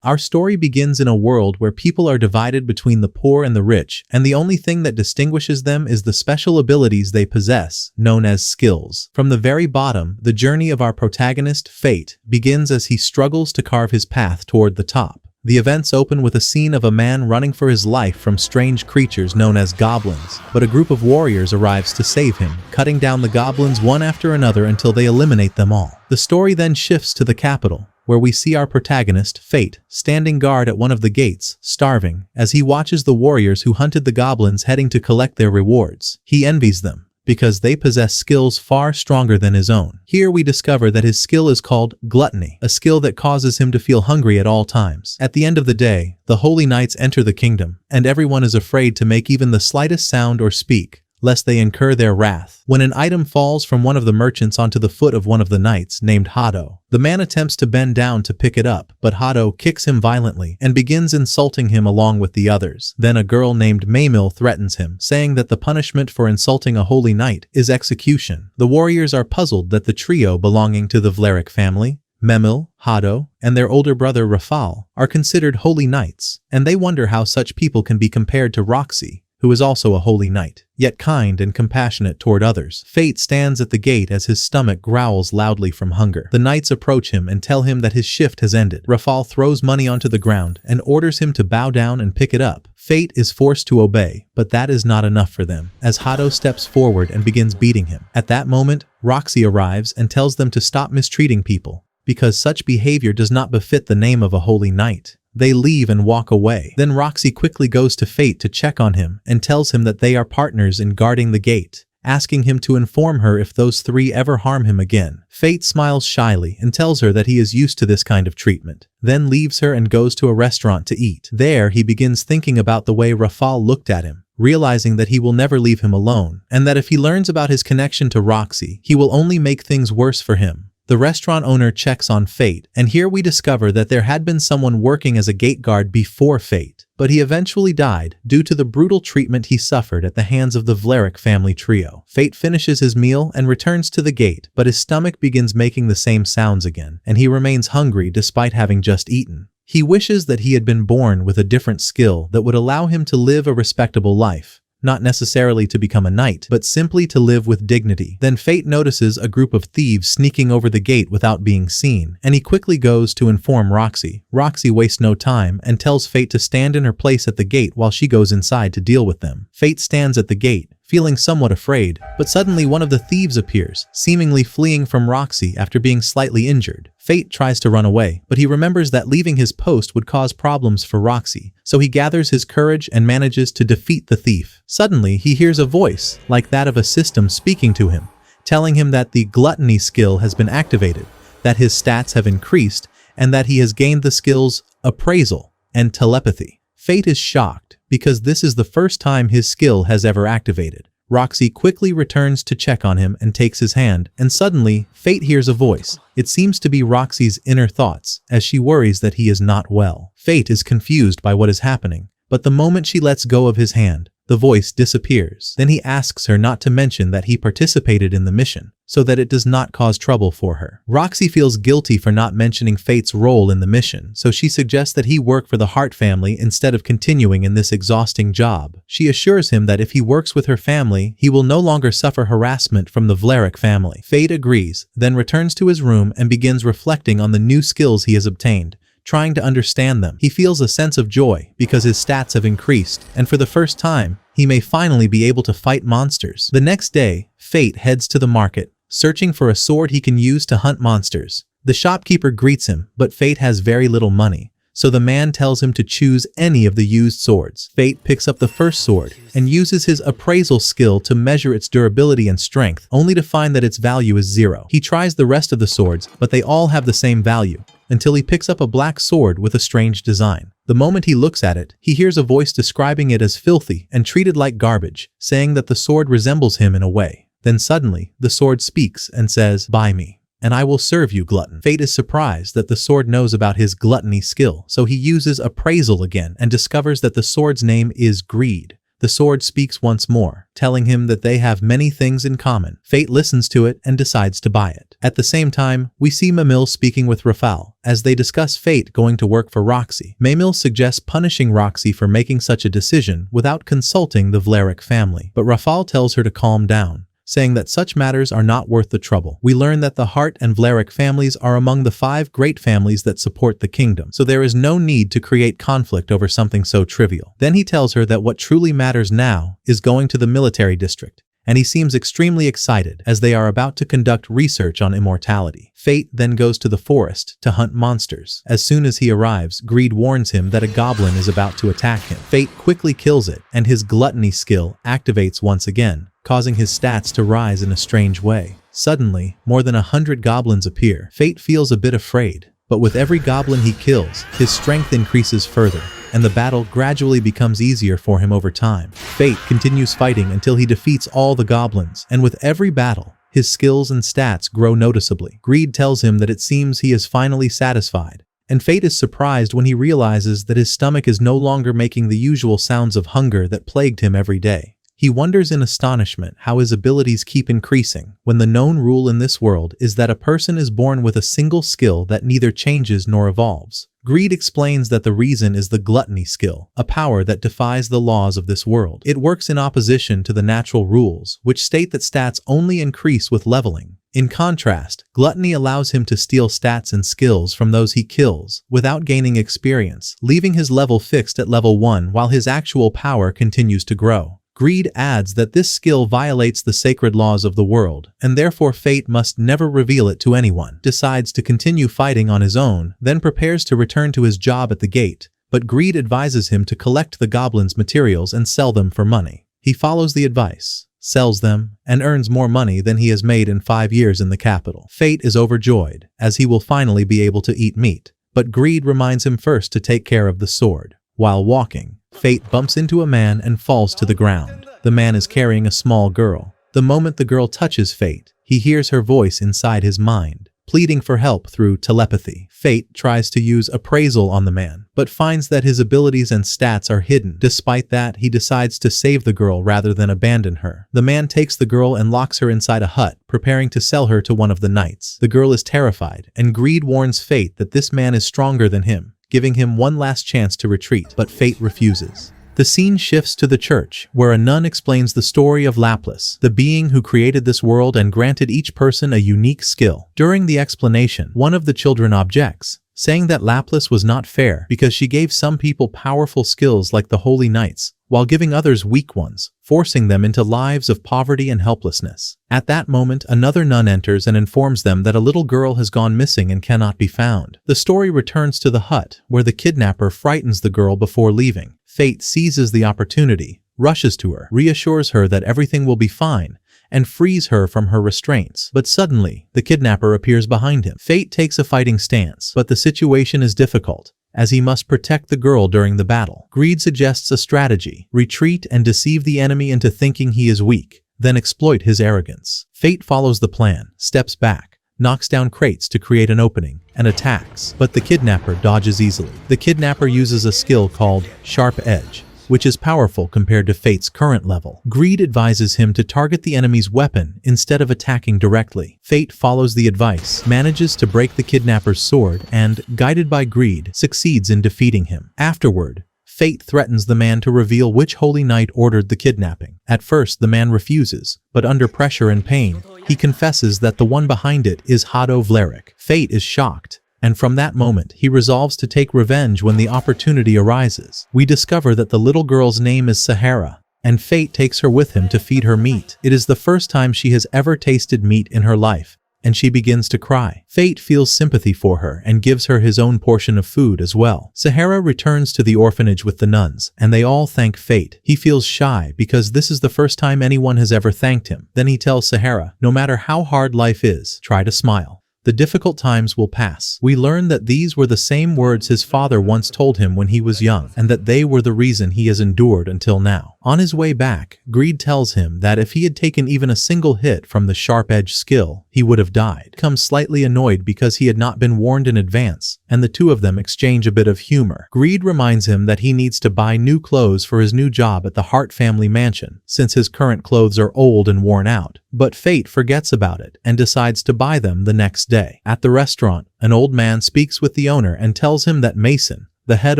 Our story begins in a world where people are divided between the poor and the rich, and the only thing that distinguishes them is the special abilities they possess, known as skills. From the very bottom, the journey of our protagonist, Fate, begins as he struggles to carve his path toward the top. The events open with a scene of a man running for his life from strange creatures known as goblins, but a group of warriors arrives to save him, cutting down the goblins one after another until they eliminate them all. The story then shifts to the capital, where we see our protagonist, Fate, standing guard at one of the gates, starving, as he watches the warriors who hunted the goblins heading to collect their rewards. He envies them, because they possess skills far stronger than his own. Here we discover that his skill is called gluttony, a skill that causes him to feel hungry at all times. At the end of the day, the holy knights enter the kingdom, and everyone is afraid to make even the slightest sound or speak, lest they incur their wrath. When an item falls from one of the merchants onto the foot of one of the knights named Hado, the man attempts to bend down to pick it up, but Hado kicks him violently and begins insulting him along with the others. Then a girl named Maymil threatens him, saying that the punishment for insulting a holy knight is execution. The warriors are puzzled that the trio belonging to the Vlerick family, Memil, Hado, and their older brother Rafal, are considered holy knights, and they wonder how such people can be compared to Roxy, who is also a holy knight, yet kind and compassionate toward others. Fate stands at the gate as his stomach growls loudly from hunger. The knights approach him and tell him that his shift has ended. Rafal throws money onto the ground and orders him to bow down and pick it up. Fate is forced to obey, but that is not enough for them, as Hado steps forward and begins beating him. At that moment, Roxy arrives and tells them to stop mistreating people, because such behavior does not befit the name of a holy knight. They leave and walk away. Then Roxy quickly goes to Fate to check on him and tells him that they are partners in guarding the gate, asking him to inform her if those three ever harm him again. Fate smiles shyly and tells her that he is used to this kind of treatment, then leaves her and goes to a restaurant to eat. There he begins thinking about the way Rafal looked at him, realizing that he will never leave him alone, and that if he learns about his connection to Roxy, he will only make things worse for him. The restaurant owner checks on Fate, and here we discover that there had been someone working as a gate guard before Fate, but he eventually died due to the brutal treatment he suffered at the hands of the Vlerick family trio. Fate finishes his meal and returns to the gate, but his stomach begins making the same sounds again, and he remains hungry despite having just eaten. He wishes that he had been born with a different skill that would allow him to live a respectable life. Not necessarily to become a knight, but simply to live with dignity. Then Fate notices a group of thieves sneaking over the gate without being seen, and he quickly goes to inform Roxy. Roxy wastes no time and tells Fate to stand in her place at the gate while she goes inside to deal with them. Fate stands at the gate, feeling somewhat afraid, but suddenly one of the thieves appears, seemingly fleeing from Roxy after being slightly injured. Fate tries to run away, but he remembers that leaving his post would cause problems for Roxy, so he gathers his courage and manages to defeat the thief. Suddenly, he hears a voice, like that of a system speaking to him, telling him that the gluttony skill has been activated, that his stats have increased, and that he has gained the skills appraisal and telepathy. Fate is shocked, because this is the first time his skill has ever activated. Roxy quickly returns to check on him and takes his hand, and suddenly, Fate hears a voice. It seems to be Roxy's inner thoughts, as she worries that he is not well. Fate is confused by what is happening, but the moment she lets go of his hand, the voice disappears. Then he asks her not to mention that he participated in the mission, so that it does not cause trouble for her. Roxy feels guilty for not mentioning Fate's role in the mission, so she suggests that he work for the Hart family instead of continuing in this exhausting job. She assures him that if he works with her family, he will no longer suffer harassment from the Vlerick family. Fate agrees, then returns to his room and begins reflecting on the new skills he has obtained, trying to understand them. He feels a sense of joy because his stats have increased, and for the first time, he may finally be able to fight monsters. The next day, Fate heads to the market, searching for a sword he can use to hunt monsters. The shopkeeper greets him, but Fate has very little money, so the man tells him to choose any of the used swords. Fate picks up the first sword and uses his appraisal skill to measure its durability and strength, only to find that its value is 0. He tries the rest of the swords, but they all have the same value, until he picks up a black sword with a strange design. The moment he looks at it, he hears a voice describing it as filthy and treated like garbage, saying that the sword resembles him in a way. Then suddenly, the sword speaks and says, "Buy me, and I will serve you, glutton." Fate is surprised that the sword knows about his gluttony skill, so he uses appraisal again and discovers that the sword's name is Greed. The sword speaks once more, telling him that they have many things in common. Fate listens to it and decides to buy it. At the same time, we see Mamil speaking with Rafal as they discuss Fate going to work for Roxy. Mamil suggests punishing Roxy for making such a decision without consulting the Vlarik family, but Rafal tells her to calm down, saying that such matters are not worth the trouble. We learn that the Hart and Vlarik families are among the 5 great families that support the kingdom, so there is no need to create conflict over something so trivial. Then he tells her that what truly matters now is going to the military district, and he seems extremely excited as they are about to conduct research on immortality. Fate then goes to the forest to hunt monsters. As soon as he arrives, Greed warns him that a goblin is about to attack him. Fate quickly kills it, and his gluttony skill activates once again, causing his stats to rise in a strange way. Suddenly, more than 100 goblins appear. Fate feels a bit afraid, but with every goblin he kills, his strength increases further, and the battle gradually becomes easier for him over time. Fate continues fighting until he defeats all the goblins, and with every battle, his skills and stats grow noticeably. Greed tells him that it seems he is finally satisfied, and Fate is surprised when he realizes that his stomach is no longer making the usual sounds of hunger that plagued him every day. He wonders in astonishment how his abilities keep increasing, when the known rule in this world is that a person is born with a single skill that neither changes nor evolves. Greed explains that the reason is the gluttony skill, a power that defies the laws of this world. It works in opposition to the natural rules, which state that stats only increase with leveling. In contrast, gluttony allows him to steal stats and skills from those he kills, without gaining experience, leaving his level fixed at level 1 while his actual power continues to grow. Greed adds that this skill violates the sacred laws of the world, and therefore Fate must never reveal it to anyone. Decides to continue fighting on his own, then prepares to return to his job at the gate, but Greed advises him to collect the goblins' materials and sell them for money. He follows the advice, sells them, and earns more money than he has made in 5 years in the capital. Fate is overjoyed, as he will finally be able to eat meat, but Greed reminds him first to take care of the sword. While walking, Fate bumps into a man and falls to the ground. The man is carrying a small girl. The moment the girl touches Fate, he hears her voice inside his mind, pleading for help through telepathy. Fate tries to use appraisal on the man, but finds that his abilities and stats are hidden. Despite that, he decides to save the girl rather than abandon her. The man takes the girl and locks her inside a hut, preparing to sell her to one of the knights. The girl is terrified, and Greed warns Fate that this man is stronger than him, giving him one last chance to retreat, but Fate refuses. The scene shifts to the church, where a nun explains the story of Laplace, the being who created this world and granted each person a unique skill. During the explanation, one of the children objects, saying that Laplace was not fair because she gave some people powerful skills like the holy knights, while giving others weak ones, forcing them into lives of poverty and helplessness. At that moment, another nun enters and informs them that a little girl has gone missing and cannot be found. The story returns to the hut, where the kidnapper frightens the girl before leaving. Fate seizes the opportunity, rushes to her, reassures her that everything will be fine, and frees her from her restraints. But suddenly, the kidnapper appears behind him. Fate takes a fighting stance, but the situation is difficult, as he must protect the girl during the battle. Greed suggests a strategy: retreat and deceive the enemy into thinking he is weak, then exploit his arrogance. Fate follows the plan, steps back, knocks down crates to create an opening, and attacks, but the kidnapper dodges easily. The kidnapper uses a skill called Sharp Edge, which is powerful compared to Fate's current level. Greed advises him to target the enemy's weapon instead of attacking directly. Fate follows the advice, manages to break the kidnapper's sword, and, guided by Greed, succeeds in defeating him. Afterward, Fate threatens the man to reveal which holy knight ordered the kidnapping. At first, the man refuses, but under pressure and pain, he confesses that the one behind it is Hado Vlarik. Fate is shocked, and from that moment, he resolves to take revenge when the opportunity arises. We discover that the little girl's name is Sahara, and Fate takes her with him to feed her meat. It is the first time she has ever tasted meat in her life, and she begins to cry. Fate feels sympathy for her and gives her his own portion of food as well. Sahara returns to the orphanage with the nuns, and they all thank Fate. He feels shy because this is the first time anyone has ever thanked him. Then he tells Sahara, no matter how hard life is, try to smile. The difficult times will pass. We learn that these were the same words his father once told him when he was young, and that they were the reason he has endured until now. On his way back, Greed tells him that if he had taken even a single hit from the sharp-edge skill, he would have died. Becomes slightly annoyed because he had not been warned in advance, and the two of them exchange a bit of humor. Greed reminds him that he needs to buy new clothes for his new job at the Hart family mansion, since his current clothes are old and worn out. But Fate forgets about it and decides to buy them the next day. At the restaurant, an old man speaks with the owner and tells him that Mason, the head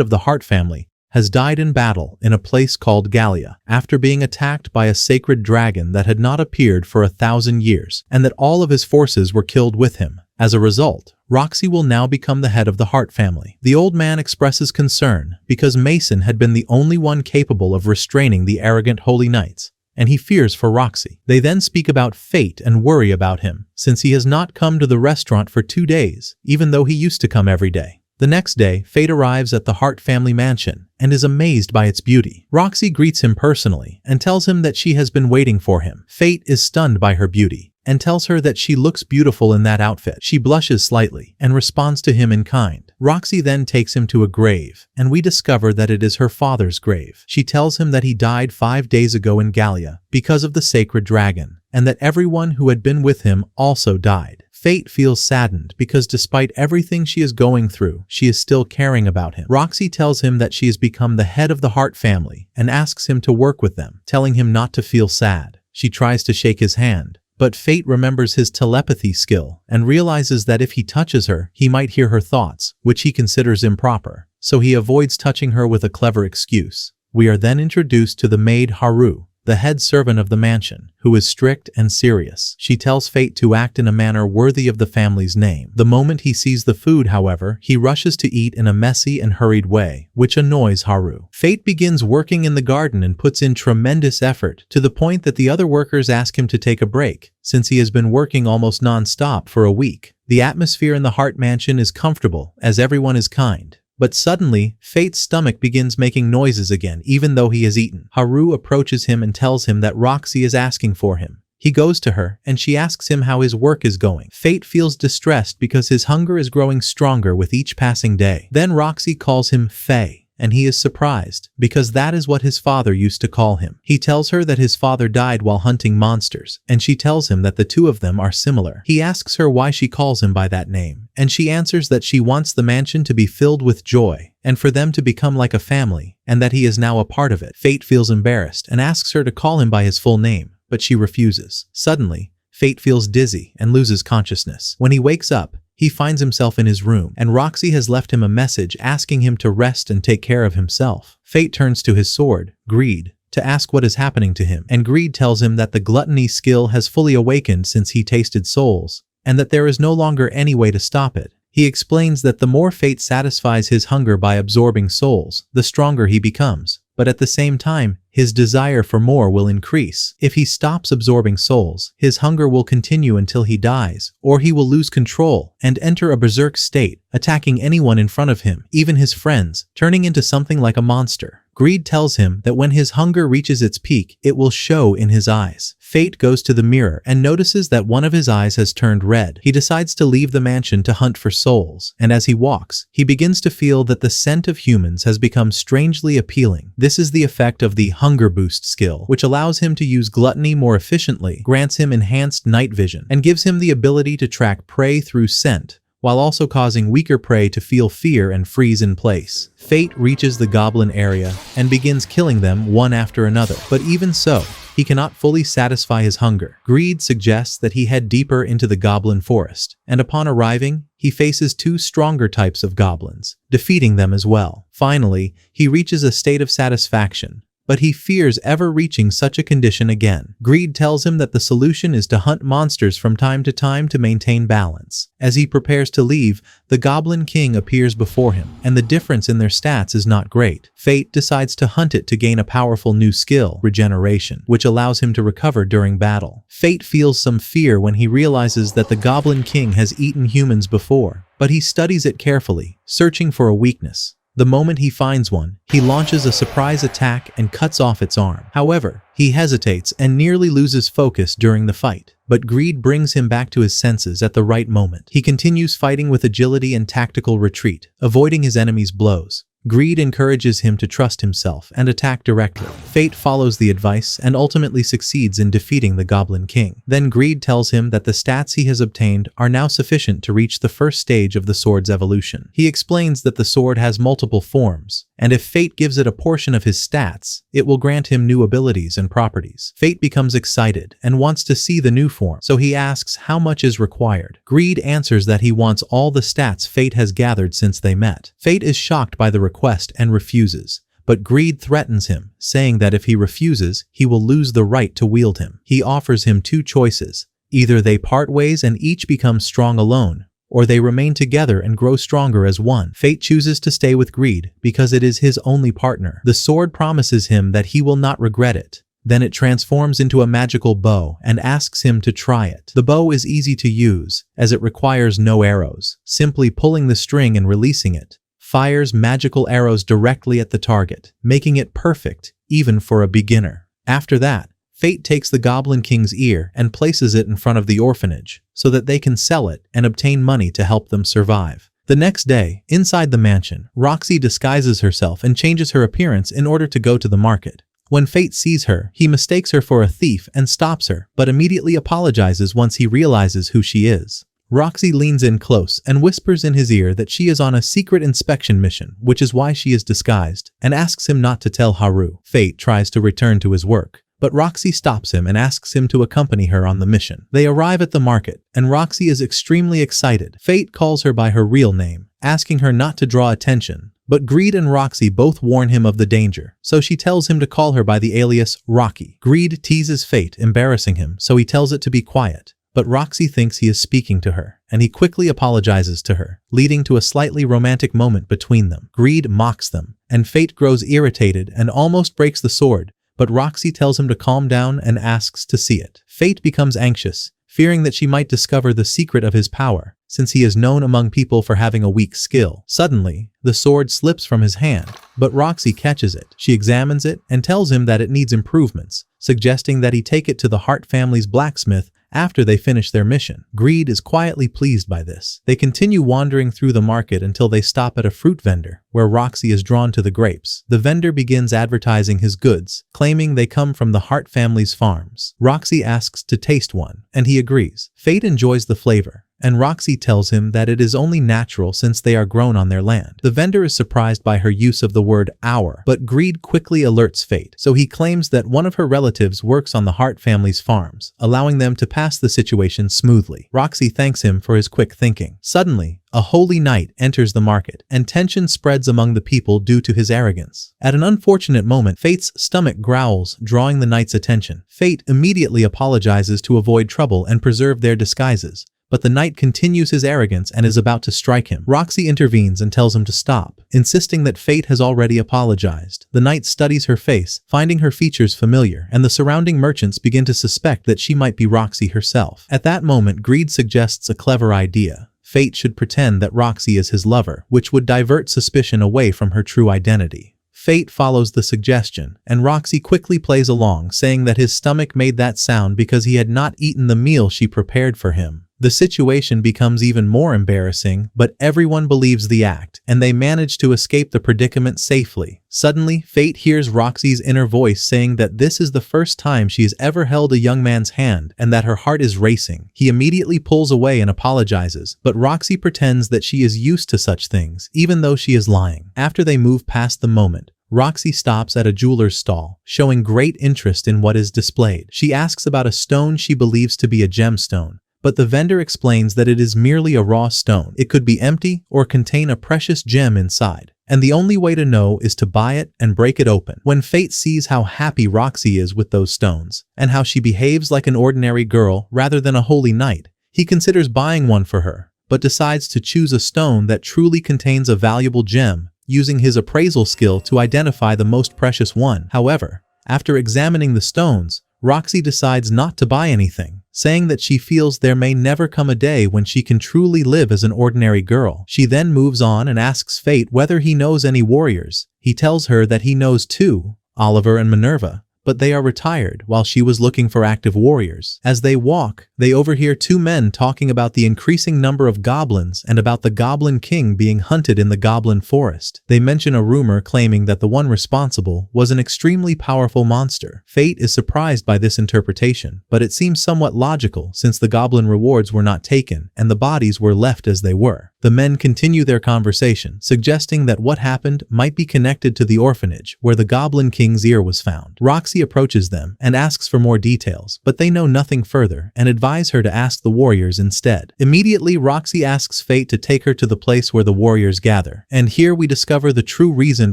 of the Hart family, has died in battle in a place called Gallia after being attacked by a sacred dragon that had not appeared for 1,000 years, and that all of his forces were killed with him. As a result, Roxy will now become the head of the Hart family. The old man expresses concern because Mason had been the only one capable of restraining the arrogant holy knights, and he fears for Roxy. They then speak about Fate and worry about him, since he has not come to the restaurant for 2 days, even though he used to come every day. The next day, Fate arrives at the Hart family mansion and is amazed by its beauty. Roxy greets him personally and tells him that she has been waiting for him. Fate is stunned by her beauty and tells her that she looks beautiful in that outfit. She blushes slightly and responds to him in kind. Roxy then takes him to a grave, and we discover that it is her father's grave. She tells him that he died 5 days ago in Gallia because of the sacred dragon, and that everyone who had been with him also died. Fate feels saddened because despite everything she is going through, she is still caring about him. Roxy tells him that she has become the head of the Hart family and asks him to work with them, telling him not to feel sad. She tries to shake his hand, but Fate remembers his telepathy skill and realizes that if he touches her, he might hear her thoughts, which he considers improper. So he avoids touching her with a clever excuse. We are then introduced to the maid Haru, the head servant of the mansion, who is strict and serious. She tells Fate to act in a manner worthy of the family's name. The moment he sees the food, however, he rushes to eat in a messy and hurried way, which annoys Haru. Fate begins working in the garden and puts in tremendous effort, to the point that the other workers ask him to take a break, since he has been working almost non-stop for a week. The atmosphere in the Hart mansion is comfortable, as everyone is kind. But suddenly, Fate's stomach begins making noises again, even though he has eaten. Haru approaches him and tells him that Roxy is asking for him. He goes to her, and she asks him how his work is going. Fate feels distressed because his hunger is growing stronger with each passing day. Then Roxy calls him Faye, and he is surprised, because that is what his father used to call him. He tells her that his father died while hunting monsters, and she tells him that the two of them are similar. He asks her why she calls him by that name, and she answers that she wants the mansion to be filled with joy, and for them to become like a family, and that he is now a part of it. Fate feels embarrassed and asks her to call him by his full name, but she refuses. Suddenly, Fate feels dizzy and loses consciousness. When he wakes up, he finds himself in his room, and Roxy has left him a message asking him to rest and take care of himself. Fate turns to his sword, Greed, to ask what is happening to him, and Greed tells him that the gluttony skill has fully awakened since he tasted souls, and that there is no longer any way to stop it. He explains that the more Fate satisfies his hunger by absorbing souls, the stronger he becomes. But at the same time, his desire for more will increase. If he stops absorbing souls, his hunger will continue until he dies, or he will lose control and enter a berserk state, attacking anyone in front of him, even his friends, turning into something like a monster. Greed tells him that when his hunger reaches its peak, it will show in his eyes. Fate goes to the mirror and notices that one of his eyes has turned red. He decides to leave the mansion to hunt for souls, and as he walks, he begins to feel that the scent of humans has become strangely appealing. This is the effect of the hunger boost skill, which allows him to use gluttony more efficiently, grants him enhanced night vision, and gives him the ability to track prey through scent, while also causing weaker prey to feel fear and freeze in place. Fate reaches the goblin area and begins killing them one after another, but even so, he cannot fully satisfy his hunger. Greed suggests that he head deeper into the goblin forest, and upon arriving, he faces two stronger types of goblins, defeating them as well. Finally, he reaches a state of satisfaction, but he fears ever reaching such a condition again. Greed tells him that the solution is to hunt monsters from time to maintain balance. As he prepares to leave, the Goblin King appears before him, and the difference in their stats is not great. Fate decides to hunt it to gain a powerful new skill, regeneration, which allows him to recover during battle. Fate feels some fear when he realizes that the Goblin King has eaten humans before, but he studies it carefully, searching for a weakness. The moment he finds one, he launches a surprise attack and cuts off its arm. However, he hesitates and nearly loses focus during the fight, but Greed brings him back to his senses at the right moment. He continues fighting with agility and tactical retreat, avoiding his enemy's blows. Greed encourages him to trust himself and attack directly. Fate follows the advice and ultimately succeeds in defeating the Goblin King. Then Greed tells him that the stats he has obtained are now sufficient to reach the first stage of the sword's evolution. He explains that the sword has multiple forms, and if Fate gives it a portion of his stats, it will grant him new abilities and properties. Fate becomes excited and wants to see the new form, so he asks how much is required. Greed answers that he wants all the stats Fate has gathered since they met. Fate is shocked by the request and refuses, but Greed threatens him, saying that if he refuses, he will lose the right to wield him. He offers him two choices. Either they part ways and each become strong alone, or they remain together and grow stronger as one. Fate chooses to stay with Greed because it is his only partner. The sword promises him that he will not regret it. Then it transforms into a magical bow and asks him to try it. The bow is easy to use, as it requires no arrows. Simply pulling the string and releasing it fires magical arrows directly at the target, making it perfect, even for a beginner. After that, Fate takes the Goblin King's ear and places it in front of the orphanage, so that they can sell it and obtain money to help them survive. The next day, inside the mansion, Roxy disguises herself and changes her appearance in order to go to the market. When Fate sees her, he mistakes her for a thief and stops her, but immediately apologizes once he realizes who she is. Roxy leans in close and whispers in his ear that she is on a secret inspection mission, which is why she is disguised, and asks him not to tell Haru. Fate tries to return to his work, but Roxy stops him and asks him to accompany her on the mission. They arrive at the market, and Roxy is extremely excited. Fate calls her by her real name, asking her not to draw attention, but Greed and Roxy both warn him of the danger, so she tells him to call her by the alias Rocky. Greed teases Fate, embarrassing him, so he tells it to be quiet. But Roxy thinks he is speaking to her, and he quickly apologizes to her, leading to a slightly romantic moment between them. Greed mocks them, and Fate grows irritated and almost breaks the sword, but Roxy tells him to calm down and asks to see it. Fate becomes anxious, fearing that she might discover the secret of his power, since he is known among people for having a weak skill. Suddenly, the sword slips from his hand, but Roxy catches it. She examines it and tells him that it needs improvements, suggesting that he take it to the Hart family's blacksmith after they finish their mission. Greed is quietly pleased by this. They continue wandering through the market until they stop at a fruit vendor, where Roxy is drawn to the grapes. The vendor begins advertising his goods, claiming they come from the Hart family's farms. Roxy asks to taste one, and he agrees. Fate enjoys the flavor, and Roxy tells him that it is only natural since they are grown on their land. The vendor is surprised by her use of the word our, but Greed quickly alerts Fate, so he claims that one of her relatives works on the Hart family's farms, allowing them to pass the situation smoothly. Roxy thanks him for his quick thinking. Suddenly, a holy knight enters the market, and tension spreads among the people due to his arrogance. At an unfortunate moment, Fate's stomach growls, drawing the knight's attention. Fate immediately apologizes to avoid trouble and preserve their disguises, but the knight continues his arrogance and is about to strike him. Roxy intervenes and tells him to stop, insisting that Fate has already apologized. The knight studies her face, finding her features familiar, and the surrounding merchants begin to suspect that she might be Roxy herself. At that moment, Greed suggests a clever idea. Fate should pretend that Roxy is his lover, which would divert suspicion away from her true identity. Fate follows the suggestion, and Roxy quickly plays along, saying that his stomach made that sound because he had not eaten the meal she prepared for him. The situation becomes even more embarrassing, but everyone believes the act, and they manage to escape the predicament safely. Suddenly, Fate hears Roxy's inner voice saying that this is the first time she has ever held a young man's hand and that her heart is racing. He immediately pulls away and apologizes, but Roxy pretends that she is used to such things, even though she is lying. After they move past the moment, Roxy stops at a jeweler's stall, showing great interest in what is displayed. She asks about a stone she believes to be a gemstone, but the vendor explains that it is merely a raw stone. It could be empty or contain a precious gem inside, and the only way to know is to buy it and break it open. When Fate sees how happy Roxy is with those stones, and how she behaves like an ordinary girl rather than a holy knight, he considers buying one for her, but decides to choose a stone that truly contains a valuable gem, using his appraisal skill to identify the most precious one. However, after examining the stones, Roxy decides not to buy anything, saying that she feels there may never come a day when she can truly live as an ordinary girl. She then moves on and asks Fate whether he knows any warriors. He tells her that he knows two, Oliver and Minerva, but they are retired while she was looking for active warriors. As they walk, they overhear two men talking about the increasing number of goblins and about the Goblin King being hunted in the Goblin Forest. They mention a rumor claiming that the one responsible was an extremely powerful monster. Fate is surprised by this interpretation, but it seems somewhat logical since the goblin rewards were not taken and the bodies were left as they were. The men continue their conversation, suggesting that what happened might be connected to the orphanage where the Goblin King's ear was found. Roxy approaches them and asks for more details, but they know nothing further and advise her to ask the warriors instead. Immediately, Roxy asks Fate to take her to the place where the warriors gather, and here we discover the true reason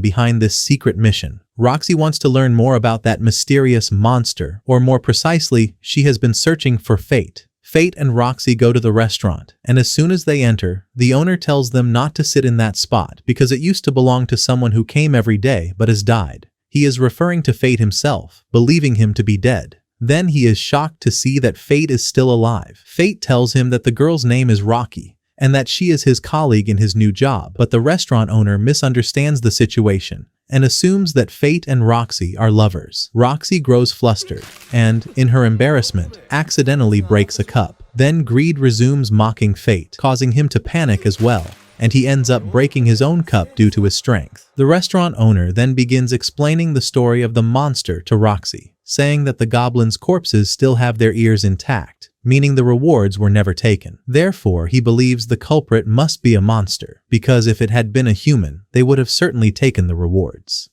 behind this secret mission. Roxy wants to learn more about that mysterious monster, or more precisely, she has been searching for Fate. Fate and Roxy go to the restaurant, and as soon as they enter, the owner tells them not to sit in that spot because it used to belong to someone who came every day but has died. He is referring to Fate himself, believing him to be dead. Then he is shocked to see that Fate is still alive. Fate tells him that the girl's name is Rocky, and that she is his colleague in his new job, but the restaurant owner misunderstands the situation and assumes that Fate and Roxy are lovers. Roxy grows flustered and, in her embarrassment, accidentally breaks a cup. Then Greed resumes mocking Fate, causing him to panic as well, and he ends up breaking his own cup due to his strength. The restaurant owner then begins explaining the story of the monster to Roxy, saying that the goblins' corpses still have their ears intact, meaning the rewards were never taken. Therefore, he believes the culprit must be a monster, because if it had been a human, they would have certainly taken the rewards.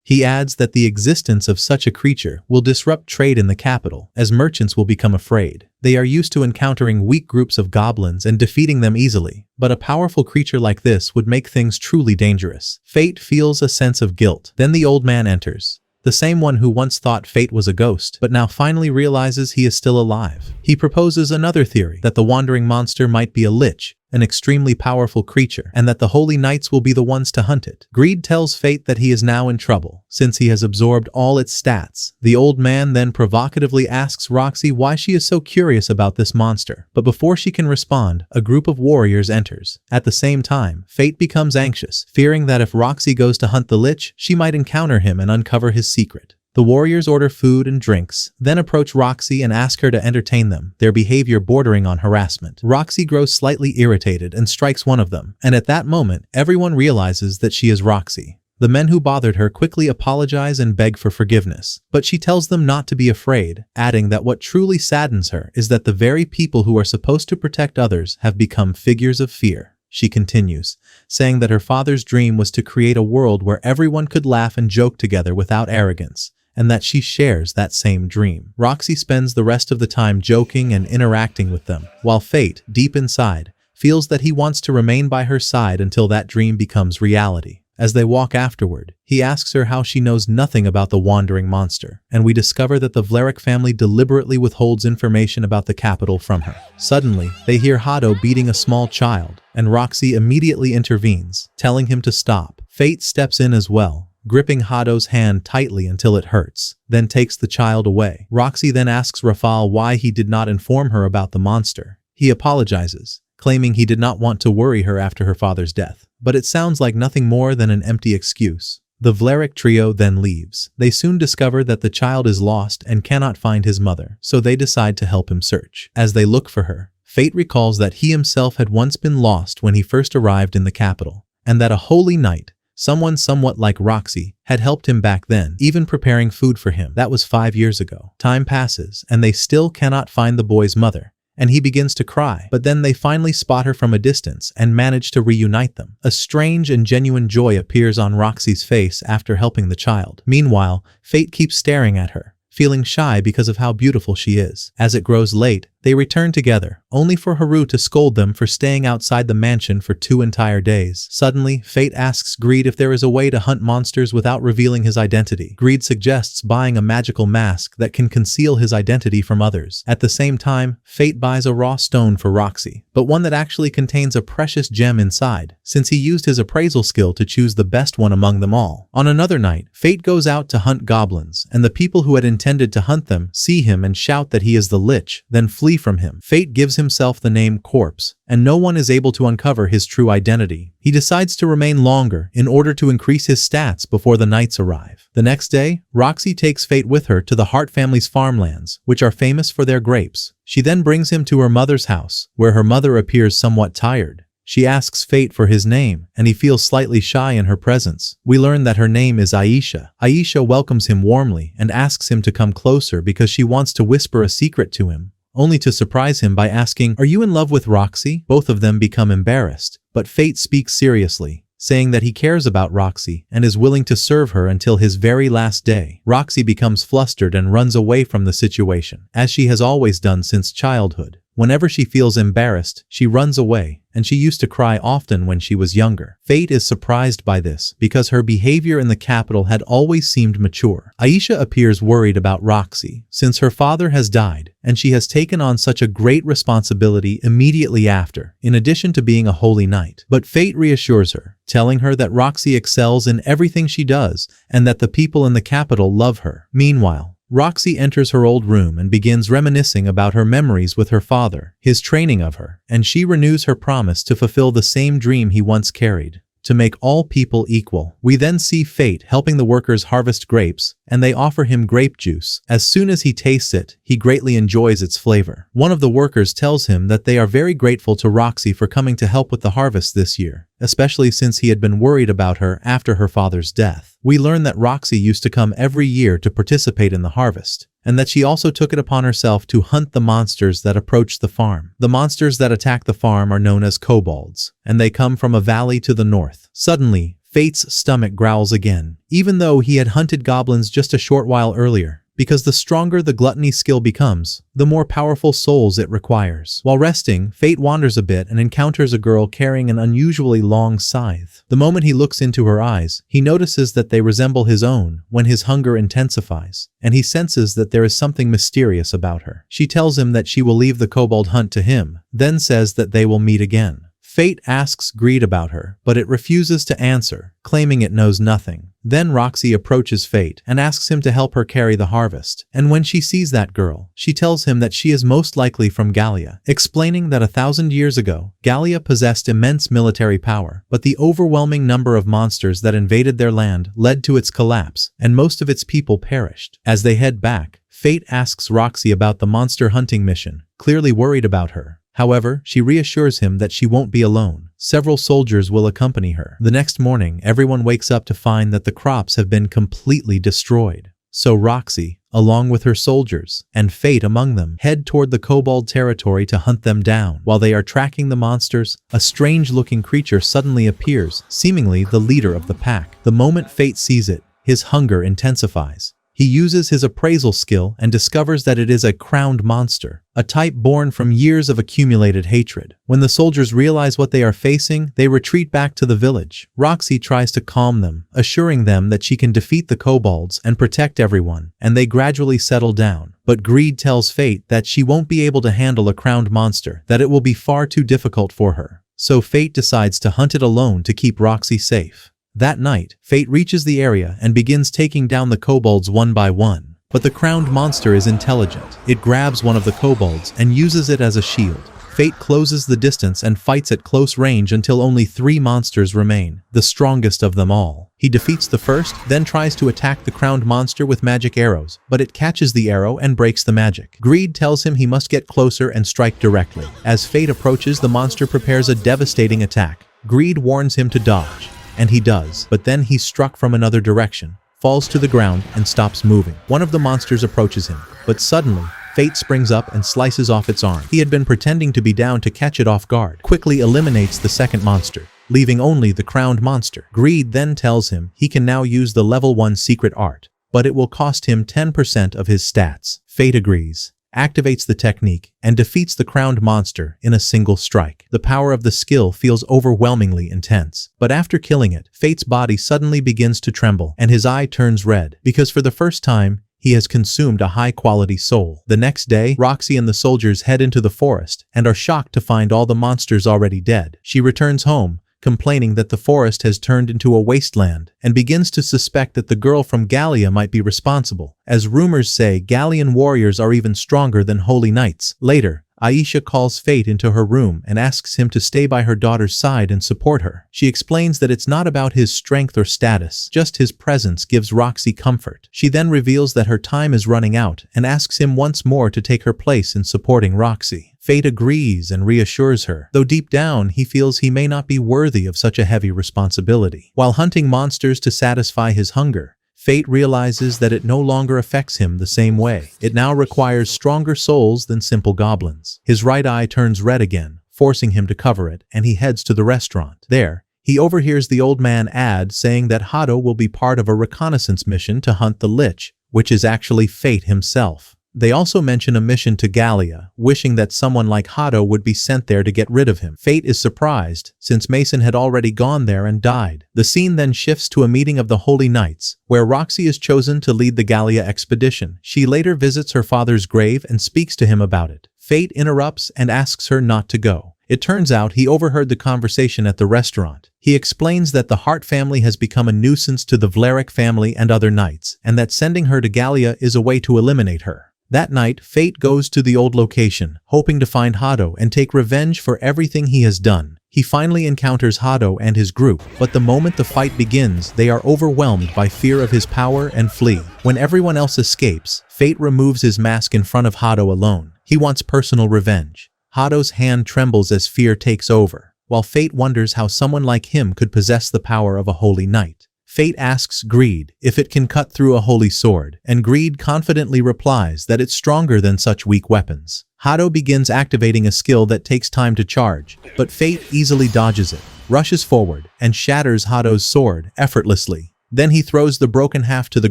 He adds that the existence of such a creature will disrupt trade in the capital, as merchants will become afraid. They are used to encountering weak groups of goblins and defeating them easily, but a powerful creature like this would make things truly dangerous. Fate feels a sense of guilt. Then the old man enters, the same one who once thought Fate was a ghost, but now finally realizes he is still alive. He proposes another theory, that the wandering monster might be a lich, an extremely powerful creature, and that the holy knights will be the ones to hunt it. Greed tells Fate that he is now in trouble, since he has absorbed all its stats. The old man then provocatively asks Roxy why she is so curious about this monster, but before she can respond, a group of warriors enters. At the same time, Fate becomes anxious, fearing that if Roxy goes to hunt the lich, she might encounter him and uncover his secret. The warriors order food and drinks, then approach Roxy and ask her to entertain them, their behavior bordering on harassment. Roxy grows slightly irritated and strikes one of them, and at that moment, everyone realizes that she is Roxy. The men who bothered her quickly apologize and beg for forgiveness, but she tells them not to be afraid, adding that what truly saddens her is that the very people who are supposed to protect others have become figures of fear. She continues, saying that her father's dream was to create a world where everyone could laugh and joke together without arrogance, and that she shares that same dream. Roxy spends the rest of the time joking and interacting with them, while Fate, deep inside, feels that he wants to remain by her side until that dream becomes reality. As they walk afterward, he asks her how she knows nothing about the wandering monster, and we discover that the Vlerick family deliberately withholds information about the capital from her. Suddenly, they hear Hado beating a small child, and Roxy immediately intervenes, telling him to stop. Fate steps in as well, gripping Hado's hand tightly until it hurts, then takes the child away. Roxy then asks Rafal why he did not inform her about the monster. He apologizes, claiming he did not want to worry her after her father's death. But it sounds like nothing more than an empty excuse. The Vlerick trio then leaves. They soon discover that the child is lost and cannot find his mother, so they decide to help him search. As they look for her, Fate recalls that he himself had once been lost when he first arrived in the capital, and that a holy knight, someone somewhat like Roxy, had helped him back then, even preparing food for him. That was 5 years ago. Time passes, and they still cannot find the boy's mother, and he begins to cry. But then they finally spot her from a distance and manage to reunite them. A strange and genuine joy appears on Roxy's face after helping the child. Meanwhile, Fate keeps staring at her, feeling shy because of how beautiful she is. As it grows late, they return together, only for Haru to scold them for staying outside the mansion for 2 entire days. Suddenly, Fate asks Greed if there is a way to hunt monsters without revealing his identity. Greed suggests buying a magical mask that can conceal his identity from others. At the same time, Fate buys a raw stone for Roxy, but one that actually contains a precious gem inside, since he used his appraisal skill to choose the best one among them all. On another night, Fate goes out to hunt goblins, and the people who had intended to hunt them see him and shout that he is the Lich, then flee flee from him. Fate gives himself the name Corpse, and no one is able to uncover his true identity. He decides to remain longer in order to increase his stats before the knights arrive. The next day, Roxy takes Fate with her to the Hart family's farmlands, which are famous for their grapes. She then brings him to her mother's house, where her mother appears somewhat tired. She asks Fate for his name, and he feels slightly shy in her presence. We learn that her name is Aisha. Aisha welcomes him warmly and asks him to come closer because she wants to whisper a secret to him, only to surprise him by asking, "Are you in love with Roxy?" Both of them become embarrassed, but Fate speaks seriously, saying that he cares about Roxy and is willing to serve her until his very last day. Roxy becomes flustered and runs away from the situation, as she has always done since childhood. Whenever she feels embarrassed, she runs away, and she used to cry often when she was younger. Fate is surprised by this because her behavior in the capital had always seemed mature. Aisha appears worried about Roxy since her father has died, and she has taken on such a great responsibility immediately after, in addition to being a holy knight. But Fate reassures her, telling her that Roxy excels in everything she does and that the people in the capital love her. Meanwhile, Roxy enters her old room and begins reminiscing about her memories with her father, his training of her, and she renews her promise to fulfill the same dream he once carried, to make all people equal. We then see Fate helping the workers harvest grapes, and they offer him grape juice. As soon as he tastes it, he greatly enjoys its flavor. One of the workers tells him that they are very grateful to Roxy for coming to help with the harvest this year, especially since he had been worried about her after her father's death. We learn that Roxy used to come every year to participate in the harvest, and that she also took it upon herself to hunt the monsters that approached the farm. The monsters that attack the farm are known as kobolds, and they come from a valley to the north. Suddenly, Fate's stomach growls again, even though he had hunted goblins just a short while earlier, because the stronger the gluttony skill becomes, the more powerful souls it requires. While resting, Fate wanders a bit and encounters a girl carrying an unusually long scythe. The moment he looks into her eyes, he notices that they resemble his own when his hunger intensifies, and he senses that there is something mysterious about her. She tells him that she will leave the kobold hunt to him, then says that they will meet again. Fate asks Greed about her, but it refuses to answer, claiming it knows nothing. Then Roxy approaches Fate and asks him to help her carry the harvest. And when she sees that girl, she tells him that she is most likely from Gallia, explaining that 1,000 years ago, Gallia possessed immense military power, but the overwhelming number of monsters that invaded their land led to its collapse, and most of its people perished. As they head back, Fate asks Roxy about the monster hunting mission, clearly worried about her. However, she reassures him that she won't be alone. Several soldiers will accompany her. The next morning, everyone wakes up to find that the crops have been completely destroyed. So Roxy, along with her soldiers, and Fate among them, head toward the kobold territory to hunt them down. While they are tracking the monsters, a strange-looking creature suddenly appears, seemingly the leader of the pack. The moment Fate sees it, his hunger intensifies. He uses his appraisal skill and discovers that it is a crowned monster, a type born from years of accumulated hatred. When the soldiers realize what they are facing, they retreat back to the village. Roxy tries to calm them, assuring them that she can defeat the kobolds and protect everyone, and they gradually settle down. But Greed tells Fate that she won't be able to handle a crowned monster, that it will be far too difficult for her. So Fate decides to hunt it alone to keep Roxy safe. That night, Fate reaches the area and begins taking down the kobolds one by one. But the crowned monster is intelligent. It grabs one of the kobolds and uses it as a shield. Fate closes the distance and fights at close range until only 3 monsters remain, the strongest of them all. He defeats the first, then tries to attack the crowned monster with magic arrows, but it catches the arrow and breaks the magic. Greed tells him he must get closer and strike directly. As Fate approaches, the monster prepares a devastating attack. Greed warns him to dodge, and he does, but then he's struck from another direction, falls to the ground, and stops moving. One of the monsters approaches him, but suddenly, Fate springs up and slices off its arm. He had been pretending to be down to catch it off guard, quickly eliminates the second monster, leaving only the crowned monster. Greed then tells him he can now use the level 1 secret art, but it will cost him 10% of his stats. Fate agrees, activates the technique, and defeats the crowned monster in a single strike. The power of the skill feels overwhelmingly intense. But after killing it, Fate's body suddenly begins to tremble, and his eye turns red, because for the first time, he has consumed a high-quality soul. The next day, Roxy and the soldiers head into the forest, and are shocked to find all the monsters already dead. She returns home, complaining that the forest has turned into a wasteland, and begins to suspect that the girl from Gallia might be responsible, as rumors say Gallian warriors are even stronger than holy knights. Later, Aisha calls Fate into her room and asks him to stay by her daughter's side and support her. She explains that it's not about his strength or status, just his presence gives Roxy comfort. She then reveals that her time is running out and asks him once more to take her place in supporting Roxy. Fate agrees and reassures her, though deep down he feels he may not be worthy of such a heavy responsibility. While hunting monsters to satisfy his hunger, Fate realizes that it no longer affects him the same way. It now requires stronger souls than simple goblins. His right eye turns red again, forcing him to cover it, and he heads to the restaurant. There, he overhears the old man add saying that Hado will be part of a reconnaissance mission to hunt the Lich, which is actually Fate himself. They also mention a mission to Gallia, wishing that someone like Hado would be sent there to get rid of him. Fate is surprised, since Mason had already gone there and died. The scene then shifts to a meeting of the Holy Knights, where Roxy is chosen to lead the Gallia expedition. She later visits her father's grave and speaks to him about it. Fate interrupts and asks her not to go. It turns out he overheard the conversation at the restaurant. He explains that the Hart family has become a nuisance to the Vlerick family and other knights, and that sending her to Gallia is a way to eliminate her. That night, Fate goes to the old location, hoping to find Hado and take revenge for everything he has done. He finally encounters Hado and his group, but the moment the fight begins, they are overwhelmed by fear of his power and flee. When everyone else escapes, Fate removes his mask in front of Hado alone. He wants personal revenge. Hado's hand trembles as fear takes over, while Fate wonders how someone like him could possess the power of a holy knight. Fate asks Greed if it can cut through a holy sword, and Greed confidently replies that it's stronger than such weak weapons. Hado begins activating a skill that takes time to charge, but Fate easily dodges it, rushes forward, and shatters Hado's sword effortlessly. Then he throws the broken half to the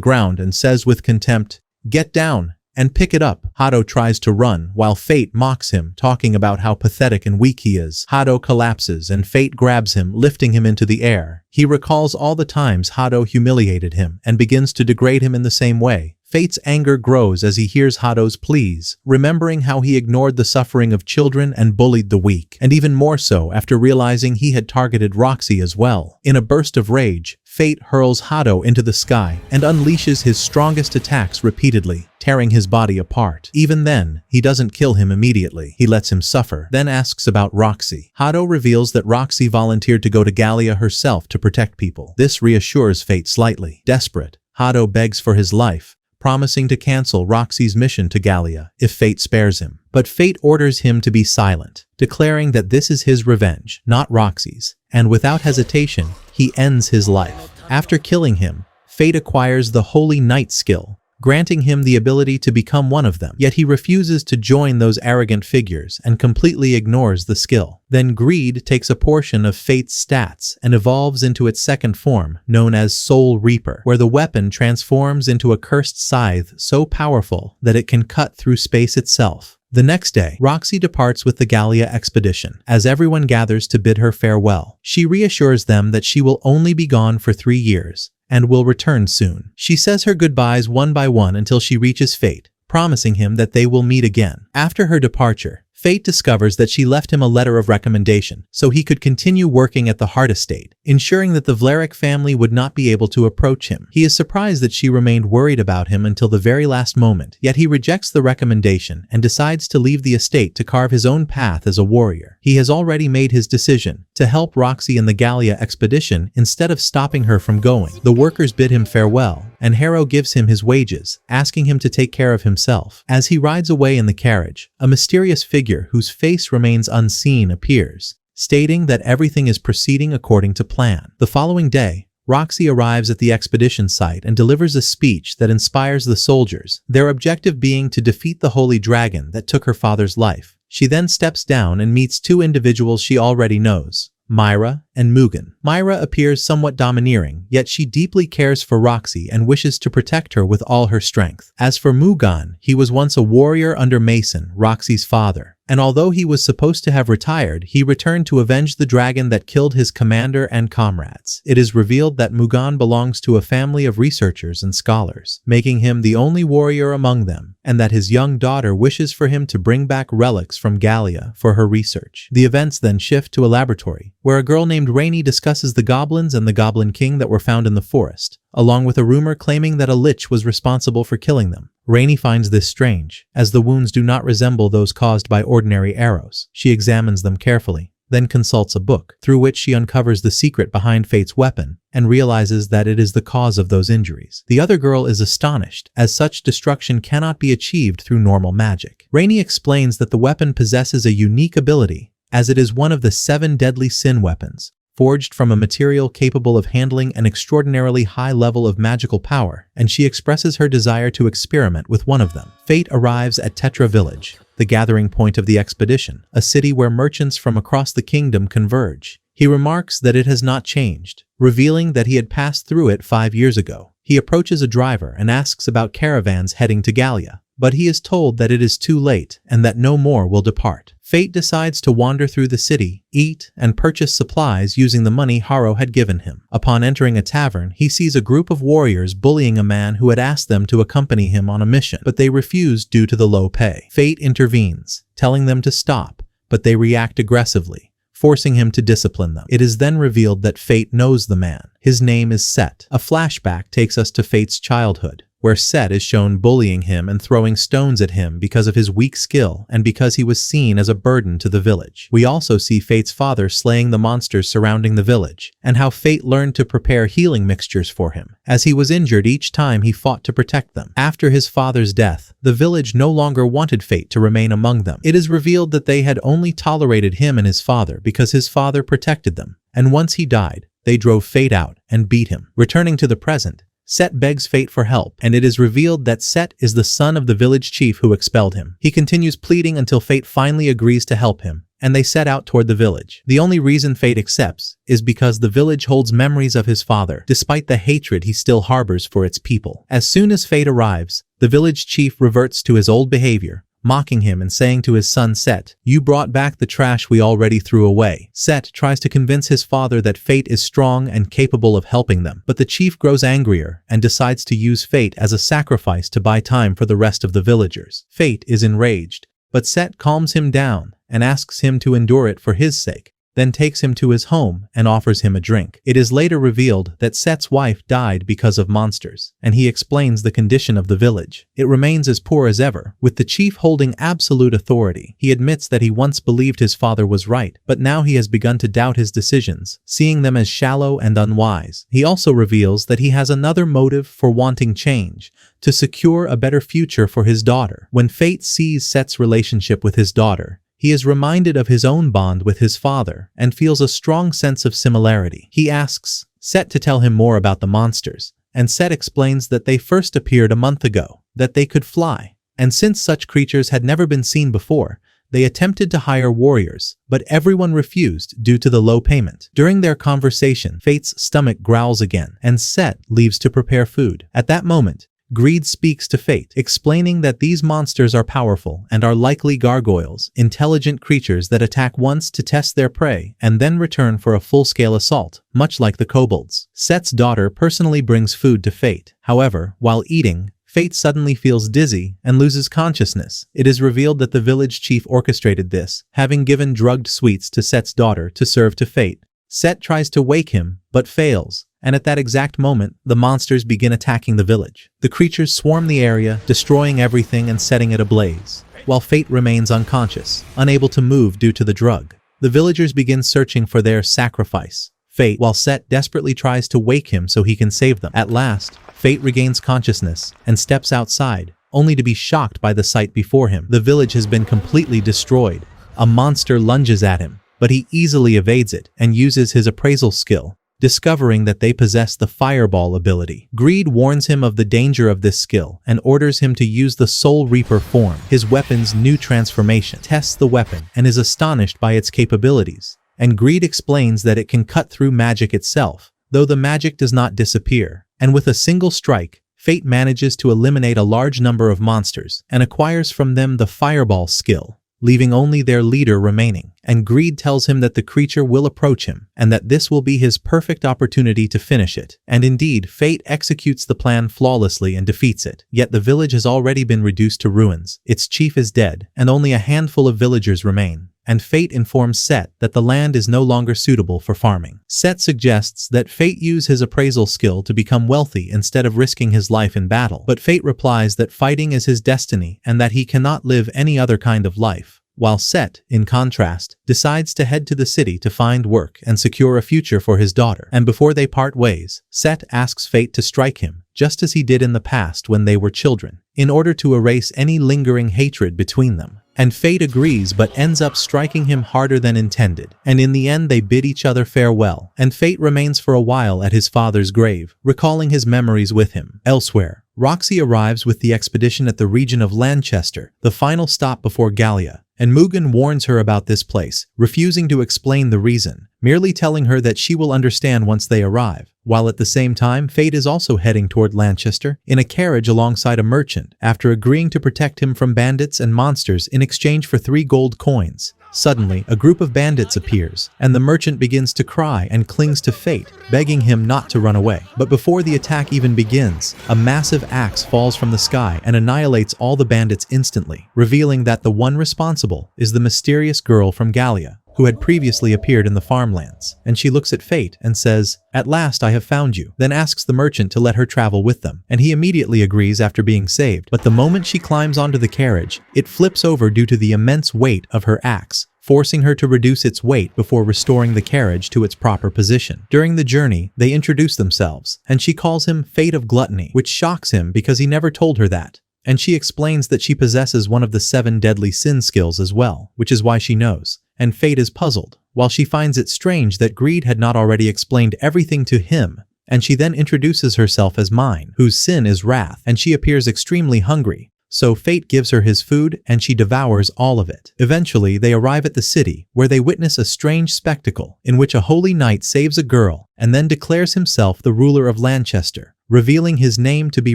ground and says with contempt, "Get down and pick it up." Hado tries to run, while Fate mocks him, talking about how pathetic and weak he is. Hado collapses and Fate grabs him, lifting him into the air. He recalls all the times Hado humiliated him and begins to degrade him in the same way. Fate's anger grows as he hears Hado's pleas, remembering how he ignored the suffering of children and bullied the weak, and even more so after realizing he had targeted Roxy as well. In a burst of rage, Fate hurls Hado into the sky and unleashes his strongest attacks repeatedly, tearing his body apart. Even then, he doesn't kill him immediately. He lets him suffer, then asks about Roxy. Hado reveals that Roxy volunteered to go to Gallia herself to protect people. This reassures Fate slightly. Desperate, Hado begs for his life, promising to cancel Roxy's mission to Gallia if Fate spares him. But Fate orders him to be silent, declaring that this is his revenge, not Roxy's, and without hesitation, he ends his life. After killing him, Fate acquires the Holy Knight skill, granting him the ability to become one of them. Yet he refuses to join those arrogant figures and completely ignores the skill. Then Greed takes a portion of Fate's stats and evolves into its second form, known as Soul Reaper, where the weapon transforms into a cursed scythe so powerful that it can cut through space itself. The next day, Roxy departs with the Gallia expedition. As everyone gathers to bid her farewell, she reassures them that she will only be gone for 3 years and will return soon. She says her goodbyes one by one until she reaches Fate, promising him that they will meet again. After her departure, Fate discovers that she left him a letter of recommendation so he could continue working at the Hart estate, ensuring that the Vlerick family would not be able to approach him. He is surprised that she remained worried about him until the very last moment, yet he rejects the recommendation and decides to leave the estate to carve his own path as a warrior. He has already made his decision to help Roxy in the Gallia expedition instead of stopping her from going. The workers bid him farewell, and Harrow gives him his wages, asking him to take care of himself. As he rides away in the carriage, a mysterious figure whose face remains unseen appears, stating that everything is proceeding according to plan. The following day, Roxy arrives at the expedition site and delivers a speech that inspires the soldiers, their objective being to defeat the holy dragon that took her father's life. She then steps down and meets 2 individuals she already knows, Myra and Mugen. Myra appears somewhat domineering, yet she deeply cares for Roxy and wishes to protect her with all her strength. As for Mugen, he was once a warrior under Mason, Roxy's father, and although he was supposed to have retired, he returned to avenge the dragon that killed his commander and comrades. It is revealed that Mugen belongs to a family of researchers and scholars, making him the only warrior among them, and that his young daughter wishes for him to bring back relics from Gallia for her research. The events then shift to a laboratory, where a girl named Rainey discusses the goblins and the Goblin King that were found in the forest, along with a rumor claiming that a lich was responsible for killing them. Rainey finds this strange, as the wounds do not resemble those caused by ordinary arrows. She examines them carefully, then consults a book, through which she uncovers the secret behind Fate's weapon, and realizes that it is the cause of those injuries. The other girl is astonished, as such destruction cannot be achieved through normal magic. Rainey explains that the weapon possesses a unique ability, as it is one of the 7 deadly sin weapons, forged from a material capable of handling an extraordinarily high level of magical power, and she expresses her desire to experiment with one of them. Fate arrives at Tetra Village, the gathering point of the expedition, a city where merchants from across the kingdom converge. He remarks that it has not changed, revealing that he had passed through it 5 years ago. He approaches a driver and asks about caravans heading to Gallia, but he is told that it is too late and that no more will depart. Fate decides to wander through the city, eat, and purchase supplies using the money Haro had given him. Upon entering a tavern, he sees a group of warriors bullying a man who had asked them to accompany him on a mission, but they refused due to the low pay. Fate intervenes, telling them to stop, but they react aggressively, forcing him to discipline them. It is then revealed that Fate knows the man. His name is Set. A flashback takes us to Fate's childhood, where Set is shown bullying him and throwing stones at him because of his weak skill and because he was seen as a burden to the village. We also see Fate's father slaying the monsters surrounding the village, and how Fate learned to prepare healing mixtures for him, as he was injured each time he fought to protect them. After his father's death, the village no longer wanted Fate to remain among them. It is revealed that they had only tolerated him and his father because his father protected them, and once he died, they drove Fate out and beat him. Returning to the present, Set begs Fate for help, and it is revealed that Set is the son of the village chief who expelled him. He continues pleading until Fate finally agrees to help him, and they set out toward the village. The only reason Fate accepts is because the village holds memories of his father, despite the hatred he still harbors for its people. As soon as Fate arrives, the village chief reverts to his old behavior, mocking him and saying to his son Set, "You brought back the trash we already threw away." Set tries to convince his father that Fate is strong and capable of helping them, but the chief grows angrier and decides to use Fate as a sacrifice to buy time for the rest of the villagers. Fate is enraged, but Set calms him down and asks him to endure it for his sake, then takes him to his home and offers him a drink. It is later revealed that Set's wife died because of monsters, and he explains the condition of the village. It remains as poor as ever, with the chief holding absolute authority. He admits that he once believed his father was right, but now he has begun to doubt his decisions, seeing them as shallow and unwise. He also reveals that he has another motive for wanting change, to secure a better future for his daughter. When Fate sees Set's relationship with his daughter, he is reminded of his own bond with his father and feels a strong sense of similarity. He asks Set to tell him more about the monsters, and Set explains that they first appeared a month ago, that they could fly, and since such creatures had never been seen before, they attempted to hire warriors, but everyone refused due to the low payment. During their conversation, Fate's stomach growls again, and Set leaves to prepare food. At that moment, Greed speaks to Fate, explaining that these monsters are powerful and are likely gargoyles, intelligent creatures that attack once to test their prey and then return for a full-scale assault, much like the kobolds. Set's daughter personally brings food to Fate. However, while eating, Fate suddenly feels dizzy and loses consciousness. It is revealed that the village chief orchestrated this, having given drugged sweets to Set's daughter to serve to Fate. Set tries to wake him, but fails, and at that exact moment, the monsters begin attacking the village. The creatures swarm the area, destroying everything and setting it ablaze, while Fate remains unconscious, unable to move due to the drug. The villagers begin searching for their sacrifice, Fate, while Set desperately tries to wake him so he can save them. At last, Fate regains consciousness and steps outside, only to be shocked by the sight before him. The village has been completely destroyed. A monster lunges at him, but he easily evades it and uses his appraisal skill, discovering that they possess the fireball ability. Greed warns him of the danger of this skill and orders him to use the Soul Reaper form, his weapon's new transformation. Tests the weapon and is astonished by its capabilities, and Greed explains that it can cut through magic itself, though the magic does not disappear, and with a single strike, Fate manages to eliminate a large number of monsters and acquires from them the fireball skill, leaving only their leader remaining. and Greed tells him that the creature will approach him, and that this will be his perfect opportunity to finish it. And indeed, Fate executes the plan flawlessly and defeats it. Yet the village has already been reduced to ruins, its chief is dead, and only a handful of villagers remain. And Fate informs Set that the land is no longer suitable for farming. Set suggests that Fate use his appraisal skill to become wealthy instead of risking his life in battle. But Fate replies that fighting is his destiny and that he cannot live any other kind of life. While Set, in contrast, decides to head to the city to find work and secure a future for his daughter. And before they part ways, Set asks Fate to strike him, just as he did in the past when they were children, in order to erase any lingering hatred between them. And Fate agrees but ends up striking him harder than intended, and in the end they bid each other farewell, and Fate remains for a while at his father's grave, recalling his memories with him. Elsewhere, Roxy arrives with the expedition at the region of Lanchester, the final stop before Gallia, and Mugen warns her about this place, refusing to explain the reason, merely telling her that she will understand once they arrive. While at the same time, Fate is also heading toward Lanchester in a carriage alongside a merchant, after agreeing to protect him from bandits and monsters in exchange for 3 gold coins. Suddenly, a group of bandits appears, and the merchant begins to cry and clings to Fate, begging him not to run away. But before the attack even begins, a massive axe falls from the sky and annihilates all the bandits instantly, revealing that the one responsible is the mysterious girl from Gallia, who had previously appeared in the farmlands. And she looks at Fate and says, "At last I have found you," then asks the merchant to let her travel with them, and he immediately agrees after being saved. But the moment she climbs onto the carriage, it flips over due to the immense weight of her axe, forcing her to reduce its weight before restoring the carriage to its proper position. During the journey, they introduce themselves, and she calls him Fate of Gluttony, which shocks him because he never told her that. And she explains that she possesses one of the 7 deadly sin skills as well, which is why she knows. And Fate is puzzled, while she finds it strange that Greed had not already explained everything to him, and she then introduces herself as Mine, whose sin is wrath, and she appears extremely hungry. So Fate gives her his food, and she devours all of it. Eventually, they arrive at the city, where they witness a strange spectacle, in which a holy knight saves a girl, and then declares himself the ruler of Lanchester, revealing his name to be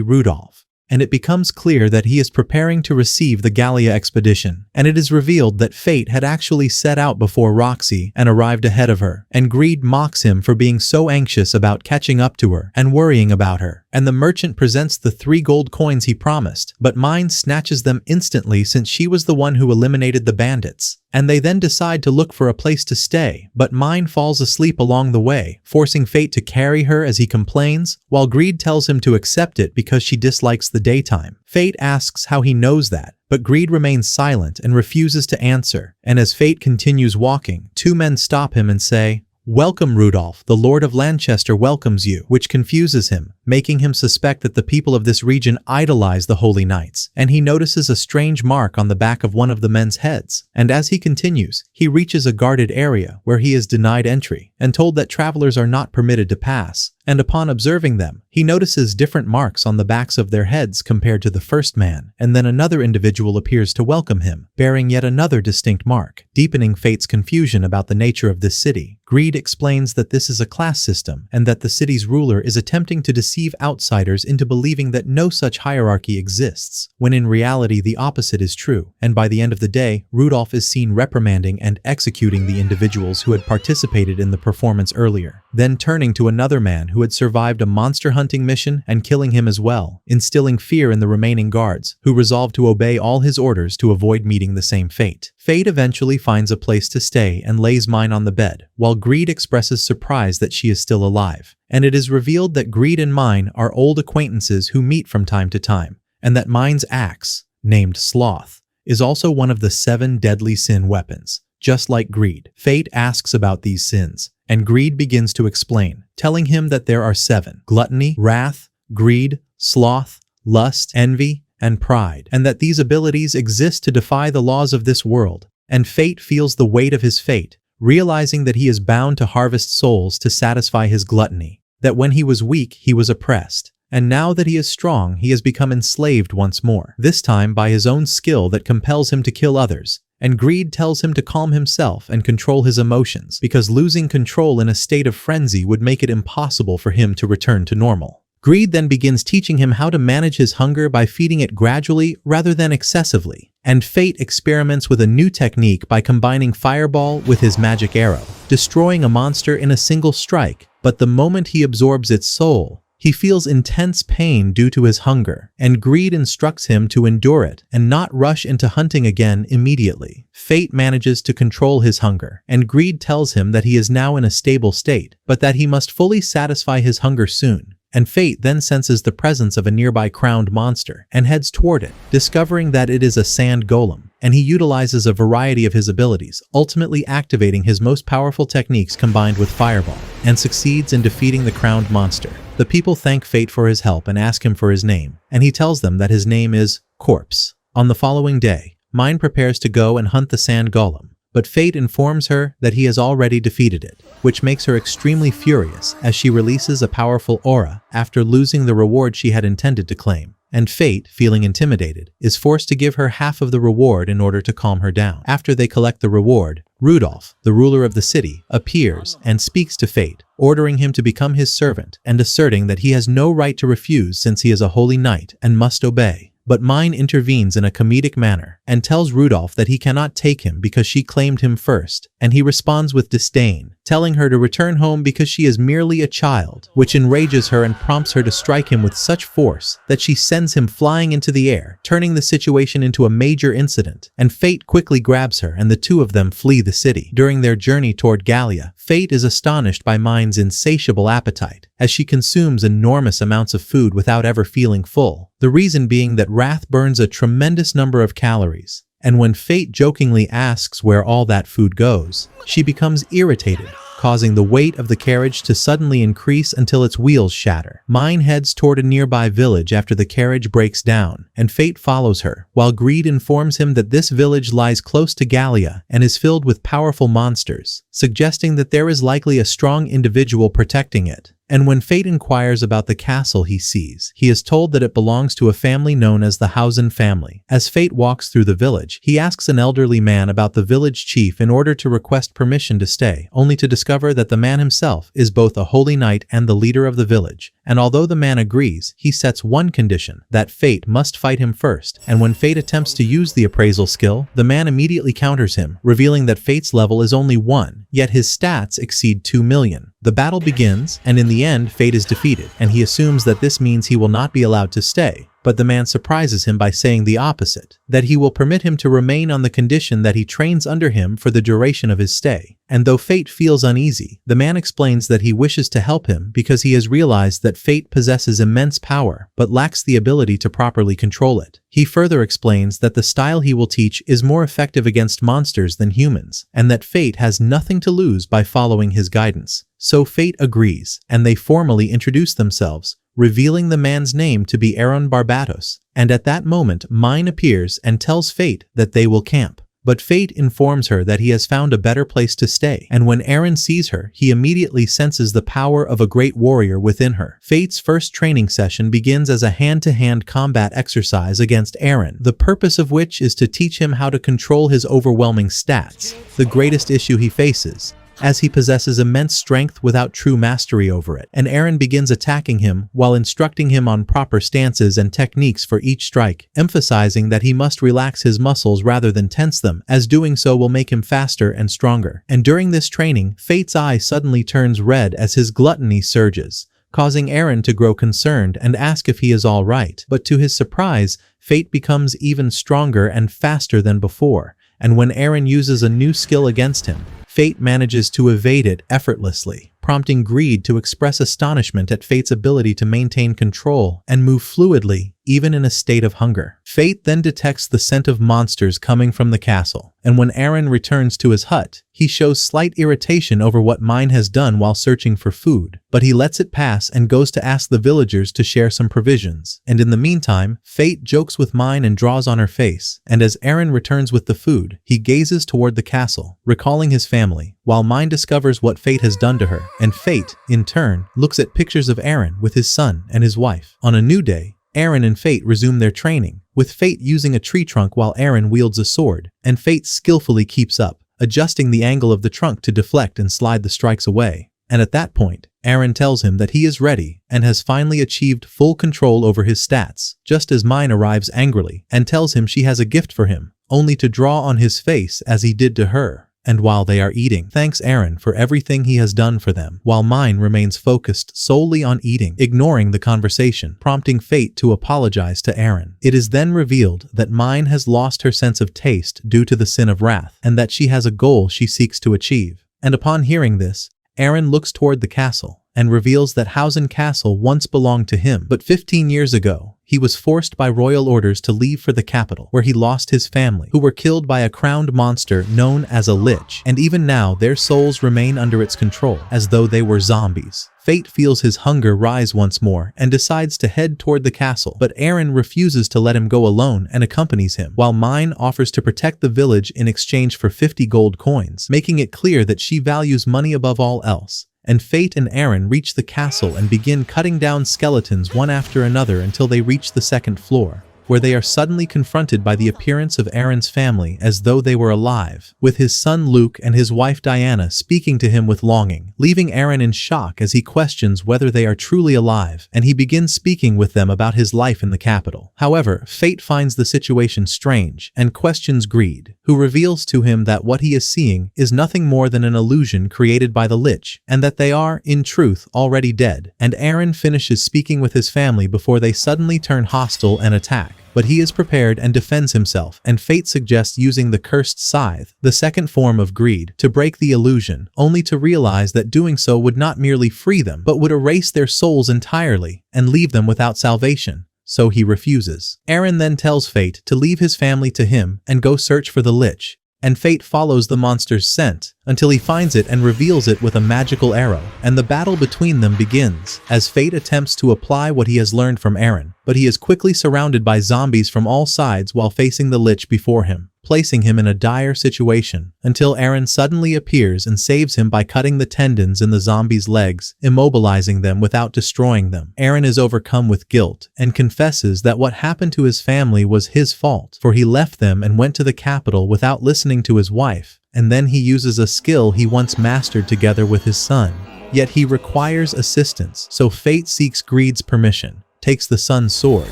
Rudolph. And it becomes clear that he is preparing to receive the Gallia expedition, and it is revealed that Fate had actually set out before Roxy and arrived ahead of her, and Greed mocks him for being so anxious about catching up to her and worrying about her. And the merchant presents the 3 gold coins he promised, but Mine snatches them instantly since she was the one who eliminated the bandits. And they then decide to look for a place to stay, but Mine falls asleep along the way, forcing Fate to carry her as he complains, while Greed tells him to accept it because she dislikes the daytime. Fate asks how he knows that, but Greed remains silent and refuses to answer, and as Fate continues walking, 2 men stop him and say, "Welcome, Rudolph, the Lord of Lanchester welcomes you," which confuses him, making him suspect that the people of this region idolize the holy knights, and he notices a strange mark on the back of one of the men's heads. And as he continues, he reaches a guarded area where he is denied entry and told that travelers are not permitted to pass. And upon observing them, he notices different marks on the backs of their heads compared to the first man, and then another individual appears to welcome him, bearing yet another distinct mark, deepening Fate's confusion about the nature of this city. Greed explains that this is a class system, and that the city's ruler is attempting to deceive outsiders into believing that no such hierarchy exists, when in reality the opposite is true. And by the end of the day, Rudolph is seen reprimanding and executing the individuals who had participated in the performance earlier, then turning to another man who had survived a monster hunting mission and killing him as well, instilling fear in the remaining guards, who resolve to obey all his orders to avoid meeting the same fate. Fate eventually finds a place to stay and lays Mine on the bed, while Greed expresses surprise that she is still alive. And it is revealed that Greed and Mine are old acquaintances who meet from time to time, and that Mine's axe, named Sloth, is also one of the 7 deadly sin weapons, just like Greed. Fate asks about these sins, and Greed begins to explain, telling him that there are 7: gluttony, wrath, greed, sloth, lust, envy, and pride, and that these abilities exist to defy the laws of this world. And Fate feels the weight of his fate, realizing that he is bound to harvest souls to satisfy his gluttony, that when he was weak he was oppressed, and now that he is strong he has become enslaved once more, this time by his own skill that compels him to kill others. And Greed tells him to calm himself and control his emotions, because losing control in a state of frenzy would make it impossible for him to return to normal. Greed then begins teaching him how to manage his hunger by feeding it gradually rather than excessively. And Fate experiments with a new technique by combining Fireball with his magic arrow, destroying a monster in a single strike. But the moment he absorbs its soul, he feels intense pain due to his hunger, and Greed instructs him to endure it and not rush into hunting again immediately. Fate manages to control his hunger, and Greed tells him that he is now in a stable state, but that he must fully satisfy his hunger soon. And Fate then senses the presence of a nearby crowned monster and heads toward it, discovering that it is a sand golem, and he utilizes a variety of his abilities, ultimately activating his most powerful techniques combined with Fireball, and succeeds in defeating the crowned monster. The people thank Fate for his help and ask him for his name, and he tells them that his name is Corpse. On the following day, Mine prepares to go and hunt the sand golem, but Fate informs her that he has already defeated it, which makes her extremely furious as she releases a powerful aura after losing the reward she had intended to claim. And Fate, feeling intimidated, is forced to give her half of the reward in order to calm her down. After they collect the reward, Rudolph, the ruler of the city, appears and speaks to Fate, ordering him to become his servant and asserting that he has no right to refuse since he is a holy knight and must obey. But Mine intervenes in a comedic manner and tells Rudolph that he cannot take him because she claimed him first, and he responds with disdain, telling her to return home because she is merely a child, which enrages her and prompts her to strike him with such force that she sends him flying into the air, turning the situation into a major incident, and Fate quickly grabs her and the two of them flee the city. During their journey toward Gallia, Fate is astonished by Mine's insatiable appetite, as she consumes enormous amounts of food without ever feeling full. The reason being that Wrath burns a tremendous number of calories, and when Fate jokingly asks where all that food goes, she becomes irritated, causing the weight of the carriage to suddenly increase until its wheels shatter. Mine heads toward a nearby village after the carriage breaks down, and Fate follows her, while Greed informs him that this village lies close to Gallia and is filled with powerful monsters, suggesting that there is likely a strong individual protecting it. And when Fate inquires about the castle he sees, he is told that it belongs to a family known as the Hausen family. As Fate walks through the village, he asks an elderly man about the village chief in order to request permission to stay, only to discover that the man himself is both a holy knight and the leader of the village. And although the man agrees, he sets one condition, that Fate must fight him first. And when Fate attempts to use the appraisal skill, the man immediately counters him, revealing that Fate's level is only 1, yet his stats exceed 2 million. The battle begins, and in the end, Fate is defeated, and he assumes that this means he will not be allowed to stay. But the man surprises him by saying the opposite, that he will permit him to remain on the condition that he trains under him for the duration of his stay. And though Fate feels uneasy, the man explains that he wishes to help him because he has realized that Fate possesses immense power, but lacks the ability to properly control it. He further explains that the style he will teach is more effective against monsters than humans, and that Fate has nothing to lose by following his guidance. So Fate agrees, and they formally introduce themselves, revealing the man's name to be Aaron Barbatos. And at that moment, Mine appears and tells Fate that they will camp. But Fate informs her that he has found a better place to stay, and when Aaron sees her, he immediately senses the power of a great warrior within her. Fate's first training session begins as a hand-to-hand combat exercise against Aaron, the purpose of which is to teach him how to control his overwhelming stats, the greatest issue he faces, as he possesses immense strength without true mastery over it. And Aaron begins attacking him while instructing him on proper stances and techniques for each strike, emphasizing that he must relax his muscles rather than tense them, as doing so will make him faster and stronger. And during this training, Fate's eye suddenly turns red as his gluttony surges, causing Aaron to grow concerned and ask if he is all right. But to his surprise, Fate becomes even stronger and faster than before, and when Aaron uses a new skill against him, Fate manages to evade it effortlessly, prompting Greed to express astonishment at Fate's ability to maintain control and move fluidly, even in a state of hunger. Fate then detects the scent of monsters coming from the castle, and when Aaron returns to his hut, he shows slight irritation over what Mine has done while searching for food, but he lets it pass and goes to ask the villagers to share some provisions. And in the meantime, Fate jokes with Mine and draws on her face, and as Aaron returns with the food, he gazes toward the castle, recalling his family, while Mine discovers what Fate has done to her, and Fate, in turn, looks at pictures of Aaron with his son and his wife. On a new day, Aaron and Fate resume their training, with Fate using a tree trunk while Aaron wields a sword, and Fate skillfully keeps up, adjusting the angle of the trunk to deflect and slide the strikes away. And at that point, Eren tells him that he is ready and has finally achieved full control over his stats, just as Mine arrives angrily and tells him she has a gift for him, only to draw on his face as he did to her. And while they are eating, thanks Eren for everything he has done for them, while Mine remains focused solely on eating, ignoring the conversation, prompting Fate to apologize to Eren. It is then revealed that Mine has lost her sense of taste due to the sin of wrath, and that she has a goal she seeks to achieve. And upon hearing this, Eren looks toward the castle and reveals that Hausen Castle once belonged to him, but 15 years ago, he was forced by royal orders to leave for the capital, where he lost his family, who were killed by a crowned monster known as a lich, and even now their souls remain under its control, as though they were zombies. Fate feels his hunger rise once more and decides to head toward the castle, but Eren refuses to let him go alone and accompanies him, while Mine offers to protect the village in exchange for 50 gold coins, making it clear that she values money above all else. And Fate and Eren reach the castle and begin cutting down skeletons one after another until they reach the second floor, where they are suddenly confronted by the appearance of Eren's family as though they were alive, with his son Luke and his wife Diana speaking to him with longing, leaving Eren in shock as he questions whether they are truly alive, and he begins speaking with them about his life in the capital. However, Fate finds the situation strange and questions Greed, who reveals to him that what he is seeing is nothing more than an illusion created by the Lich, and that they are, in truth, already dead. And Eren finishes speaking with his family before they suddenly turn hostile and attack. But he is prepared and defends himself, and Fate suggests using the cursed scythe, the second form of greed, to break the illusion, only to realize that doing so would not merely free them, but would erase their souls entirely and leave them without salvation. So he refuses. Eren then tells Fate to leave his family to him and go search for the Lich, and Fate follows the monster's scent until he finds it and reveals it with a magical arrow, and the battle between them begins as Fate attempts to apply what he has learned from Eren, but he is quickly surrounded by zombies from all sides while facing the Lich before him, placing him in a dire situation, until Eren suddenly appears and saves him by cutting the tendons in the zombies' legs, immobilizing them without destroying them. Eren is overcome with guilt and confesses that what happened to his family was his fault, for he left them and went to the capital without listening to his wife, and then he uses a skill he once mastered together with his son. Yet he requires assistance, so Fate seeks Greed's permission, takes the son's sword,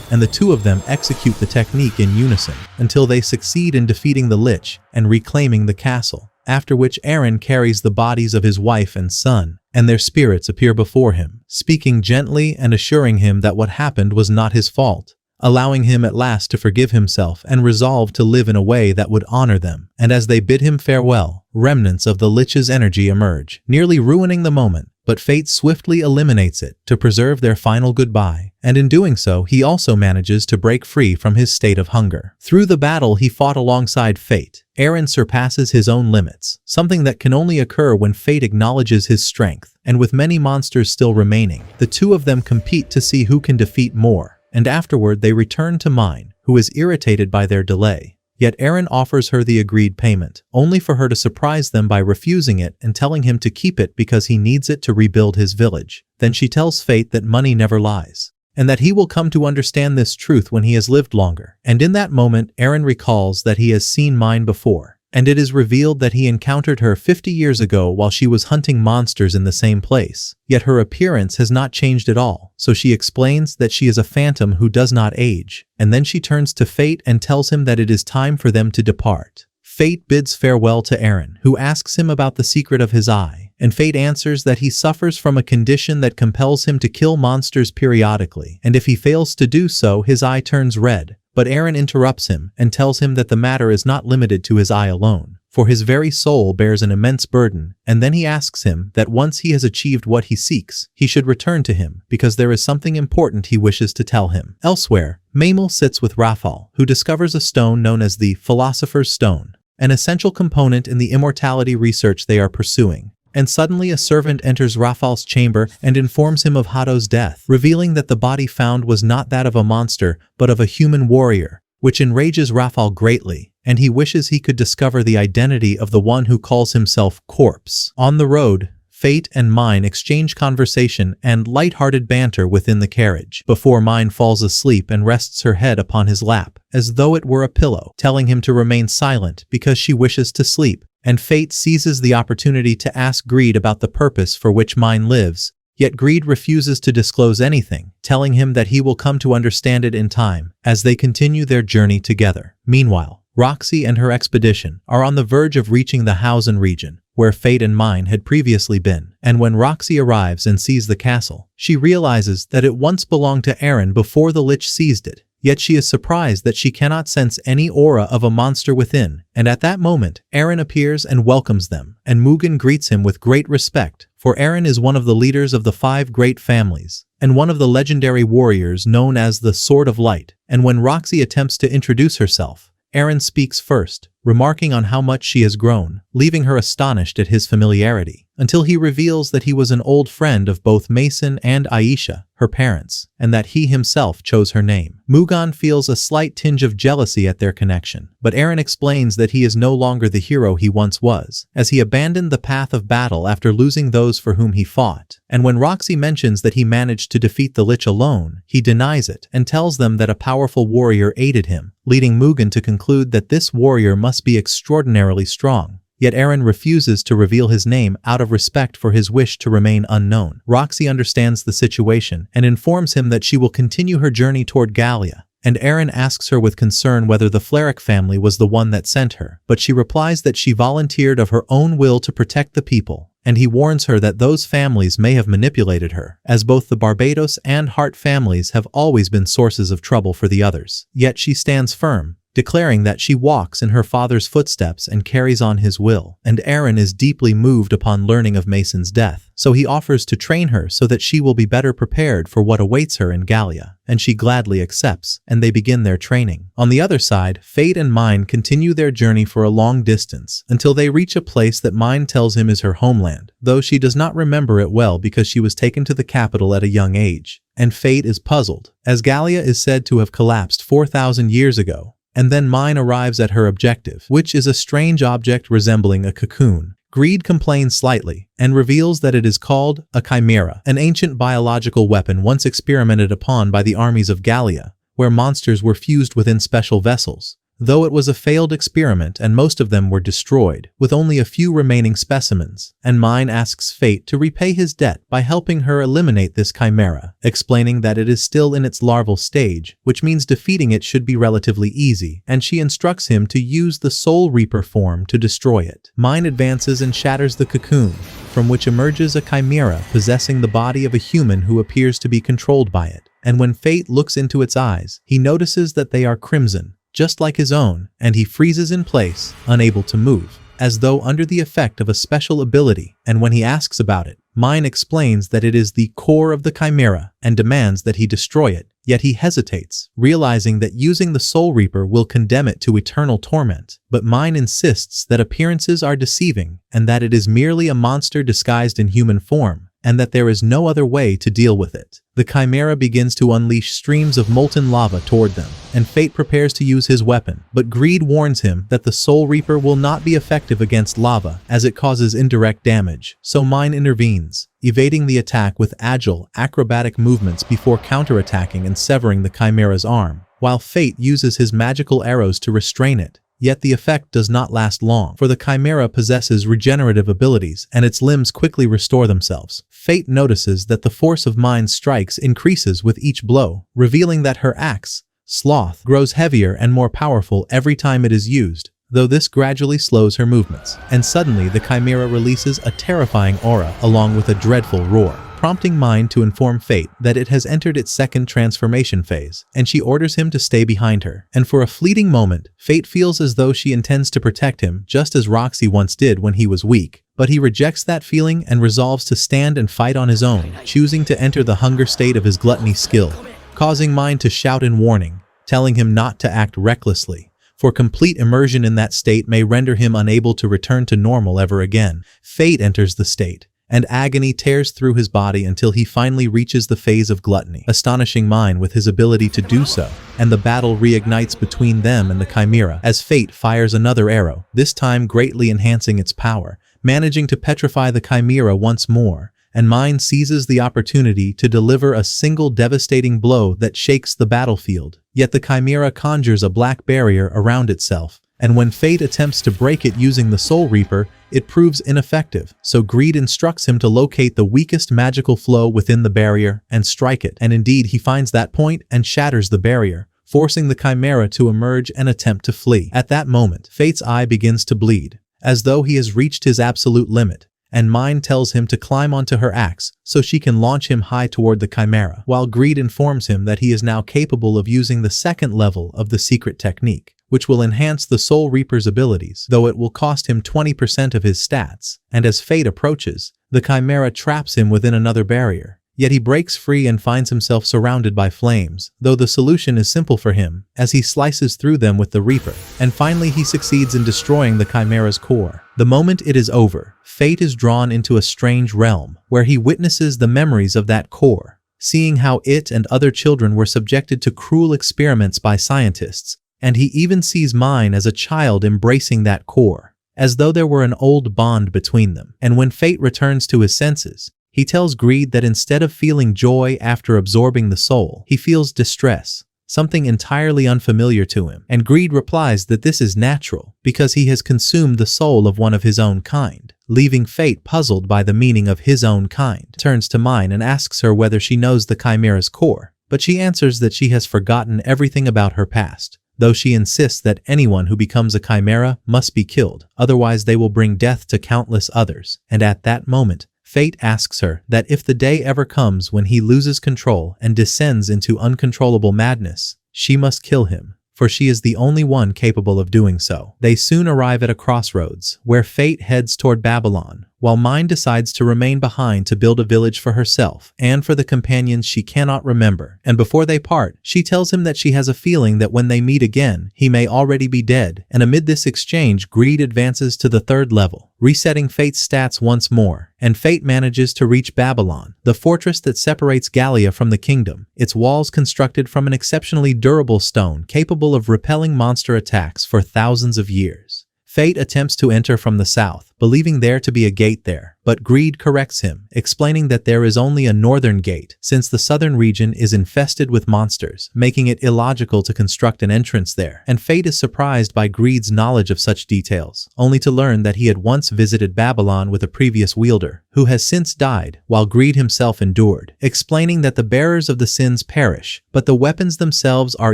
and the two of them execute the technique in unison until they succeed in defeating the Lich and reclaiming the castle, after which Eren carries the bodies of his wife and son, and their spirits appear before him, speaking gently and assuring him that what happened was not his fault, allowing him at last to forgive himself and resolve to live in a way that would honor them. And as they bid him farewell, remnants of the Lich's energy emerge, nearly ruining the moment, but Fate swiftly eliminates it to preserve their final goodbye, and in doing so he also manages to break free from his state of hunger. Through the battle he fought alongside Fate, Eren surpasses his own limits, something that can only occur when Fate acknowledges his strength, and with many monsters still remaining, the two of them compete to see who can defeat more, and afterward they return to Mine, who is irritated by their delay. Yet Eren offers her the agreed payment, only for her to surprise them by refusing it and telling him to keep it because he needs it to rebuild his village. Then she tells Fate that money never lies, and that he will come to understand this truth when he has lived longer. And in that moment, Eren recalls that he has seen Mine before, and it is revealed that he encountered her 50 years ago while she was hunting monsters in the same place. Yet her appearance has not changed at all, so she explains that she is a phantom who does not age, and then she turns to Fate and tells him that it is time for them to depart. Fate bids farewell to Eren, who asks him about the secret of his eye, and Fate answers that he suffers from a condition that compels him to kill monsters periodically, and if he fails to do so, his eye turns red. But Eren interrupts him and tells him that the matter is not limited to his eye alone, for his very soul bears an immense burden, and then he asks him that once he has achieved what he seeks, he should return to him, because there is something important he wishes to tell him. Elsewhere, Maimel sits with Rafal, who discovers a stone known as the Philosopher's Stone, an essential component in the immortality research they are pursuing. And suddenly a servant enters Rafal's chamber and informs him of Hato's death, revealing that the body found was not that of a monster, but of a human warrior, which enrages Rafal greatly, and he wishes he could discover the identity of the one who calls himself Corpse. On the road, Fate and Mine exchange conversation and light-hearted banter within the carriage, before Mine falls asleep and rests her head upon his lap, as though it were a pillow, telling him to remain silent because she wishes to sleep. And Fate seizes the opportunity to ask Greed about the purpose for which Mine lives, yet Greed refuses to disclose anything, telling him that he will come to understand it in time, as they continue their journey together. Meanwhile, Roxy and her expedition are on the verge of reaching the Hausen region, where Fate and Mine had previously been, and when Roxy arrives and sees the castle, she realizes that it once belonged to Eren before the Lich seized it. Yet she is surprised that she cannot sense any aura of a monster within, and at that moment, Eren appears and welcomes them, and Mugen greets him with great respect, for Eren is one of the leaders of the 5 great families, and one of the legendary warriors known as the Sword of Light. And when Roxy attempts to introduce herself, Eren speaks first, remarking on how much she has grown, leaving her astonished at his familiarity, until he reveals that he was an old friend of both Mason and Aisha, her parents, and that he himself chose her name. Mugen feels a slight tinge of jealousy at their connection, but Eren explains that he is no longer the hero he once was, as he abandoned the path of battle after losing those for whom he fought. And when Roxy mentions that he managed to defeat the Lich alone, he denies it and tells them that a powerful warrior aided him, leading Mugen to conclude that this warrior must be extraordinarily strong. Yet Eren refuses to reveal his name out of respect for his wish to remain unknown. Roxy understands the situation and informs him that she will continue her journey toward Gallia, and Eren asks her with concern whether the Fleric family was the one that sent her, but she replies that she volunteered of her own will to protect the people, and he warns her that those families may have manipulated her, as both the Barbados and Hart families have always been sources of trouble for the others. Yet she stands firm, declaring that she walks in her father's footsteps and carries on his will, and Eren is deeply moved upon learning of Mason's death, so he offers to train her so that she will be better prepared for what awaits her in Gallia, and she gladly accepts, and they begin their training. On the other side, Fate and Mine continue their journey for a long distance, until they reach a place that Mine tells him is her homeland, though she does not remember it well because she was taken to the capital at a young age, and Fate is puzzled, as Gallia is said to have collapsed 4,000 years ago. And then Mine arrives at her objective, which is a strange object resembling a cocoon. Greed complains slightly, and reveals that it is called a chimera, an ancient biological weapon once experimented upon by the armies of Gallia, where monsters were fused within special vessels. Though it was a failed experiment and most of them were destroyed, with only a few remaining specimens, and Mine asks Fate to repay his debt by helping her eliminate this chimera, explaining that it is still in its larval stage, which means defeating it should be relatively easy, and she instructs him to use the Soul Reaper form to destroy it. Mine advances and shatters the cocoon, from which emerges a chimera possessing the body of a human who appears to be controlled by it. And when Fate looks into its eyes, he notices that they are crimson, just like his own, and he freezes in place, unable to move, as though under the effect of a special ability. And when he asks about it, Mine explains that it is the core of the chimera and demands that he destroy it. Yet he hesitates, realizing that using the Soul Reaper will condemn it to eternal torment. But Mine insists that appearances are deceiving and that it is merely a monster disguised in human form, and that there is no other way to deal with it. The chimera begins to unleash streams of molten lava toward them, and Fate prepares to use his weapon, but Greed warns him that the Soul Reaper will not be effective against lava as it causes indirect damage, so Mine intervenes, evading the attack with agile, acrobatic movements before counterattacking and severing the chimera's arm, while Fate uses his magical arrows to restrain it. Yet the effect does not last long, for the chimera possesses regenerative abilities and its limbs quickly restore themselves. Fate notices that the force of Mine's strikes increases with each blow, revealing that her axe, Sloth, grows heavier and more powerful every time it is used, though this gradually slows her movements. And suddenly the chimera releases a terrifying aura along with a dreadful roar, prompting Mine to inform Fate that it has entered its second transformation phase, and she orders him to stay behind her. And for a fleeting moment, Fate feels as though she intends to protect him just as Roxy once did when he was weak. But he rejects that feeling and resolves to stand and fight on his own, choosing to enter the hunger state of his gluttony skill, causing Mine to shout in warning, telling him not to act recklessly, for complete immersion in that state may render him unable to return to normal ever again. Fate enters the state, and agony tears through his body until he finally reaches the phase of gluttony, astonishing Mine with his ability to do so, and the battle reignites between them and the chimera as Fate fires another arrow, this time greatly enhancing its power, managing to petrify the chimera once more, and Mind seizes the opportunity to deliver a single devastating blow that shakes the battlefield. Yet the chimera conjures a black barrier around itself, and when Fate attempts to break it using the Soul Reaper, it proves ineffective, so Greed instructs him to locate the weakest magical flow within the barrier and strike it, and indeed he finds that point and shatters the barrier, forcing the chimera to emerge and attempt to flee. At that moment, Fate's eye begins to bleed, as though he has reached his absolute limit, and Mind tells him to climb onto her axe so she can launch him high toward the chimera, while Greed informs him that he is now capable of using the second level of the secret technique, which will enhance the Soul Reaper's abilities, though it will cost him 20% of his stats. And as Fate approaches, the chimera traps him within another barrier. Yet he breaks free and finds himself surrounded by flames, though the solution is simple for him, as he slices through them with the Reaper. And finally he succeeds in destroying the chimera's core. The moment it is over, Fate is drawn into a strange realm, where he witnesses the memories of that core, seeing how it and other children were subjected to cruel experiments by scientists, and he even sees Mine as a child embracing that core, as though there were an old bond between them. And when Fate returns to his senses, he tells Greed that instead of feeling joy after absorbing the soul, he feels distress, something entirely unfamiliar to him. And Greed replies that this is natural, because he has consumed the soul of one of his own kind, leaving Fate puzzled by the meaning of his own kind. Turns to Mine and asks her whether she knows the chimera's core, but she answers that she has forgotten everything about her past, though she insists that anyone who becomes a chimera must be killed, otherwise they will bring death to countless others. And at that moment, Fate asks her that if the day ever comes when he loses control and descends into uncontrollable madness, she must kill him, for she is the only one capable of doing so. They soon arrive at a crossroads, where Fate heads toward Babylon, while Mind decides to remain behind to build a village for herself and for the companions she cannot remember. And before they part, she tells him that she has a feeling that when they meet again, he may already be dead. And amid this exchange, Greed advances to the third level, resetting Fate's stats once more, and Fate manages to reach Babylon, the fortress that separates Gallia from the kingdom, its walls constructed from an exceptionally durable stone capable of repelling monster attacks for thousands of years. Fate attempts to enter from the south, believing there to be a gate there, but Greed corrects him, explaining that there is only a northern gate, since the southern region is infested with monsters, making it illogical to construct an entrance there. And Fate is surprised by Greed's knowledge of such details, only to learn that he had once visited Babylon with a previous wielder, who has since died, while Greed himself endured, explaining that the bearers of the sins perish, but the weapons themselves are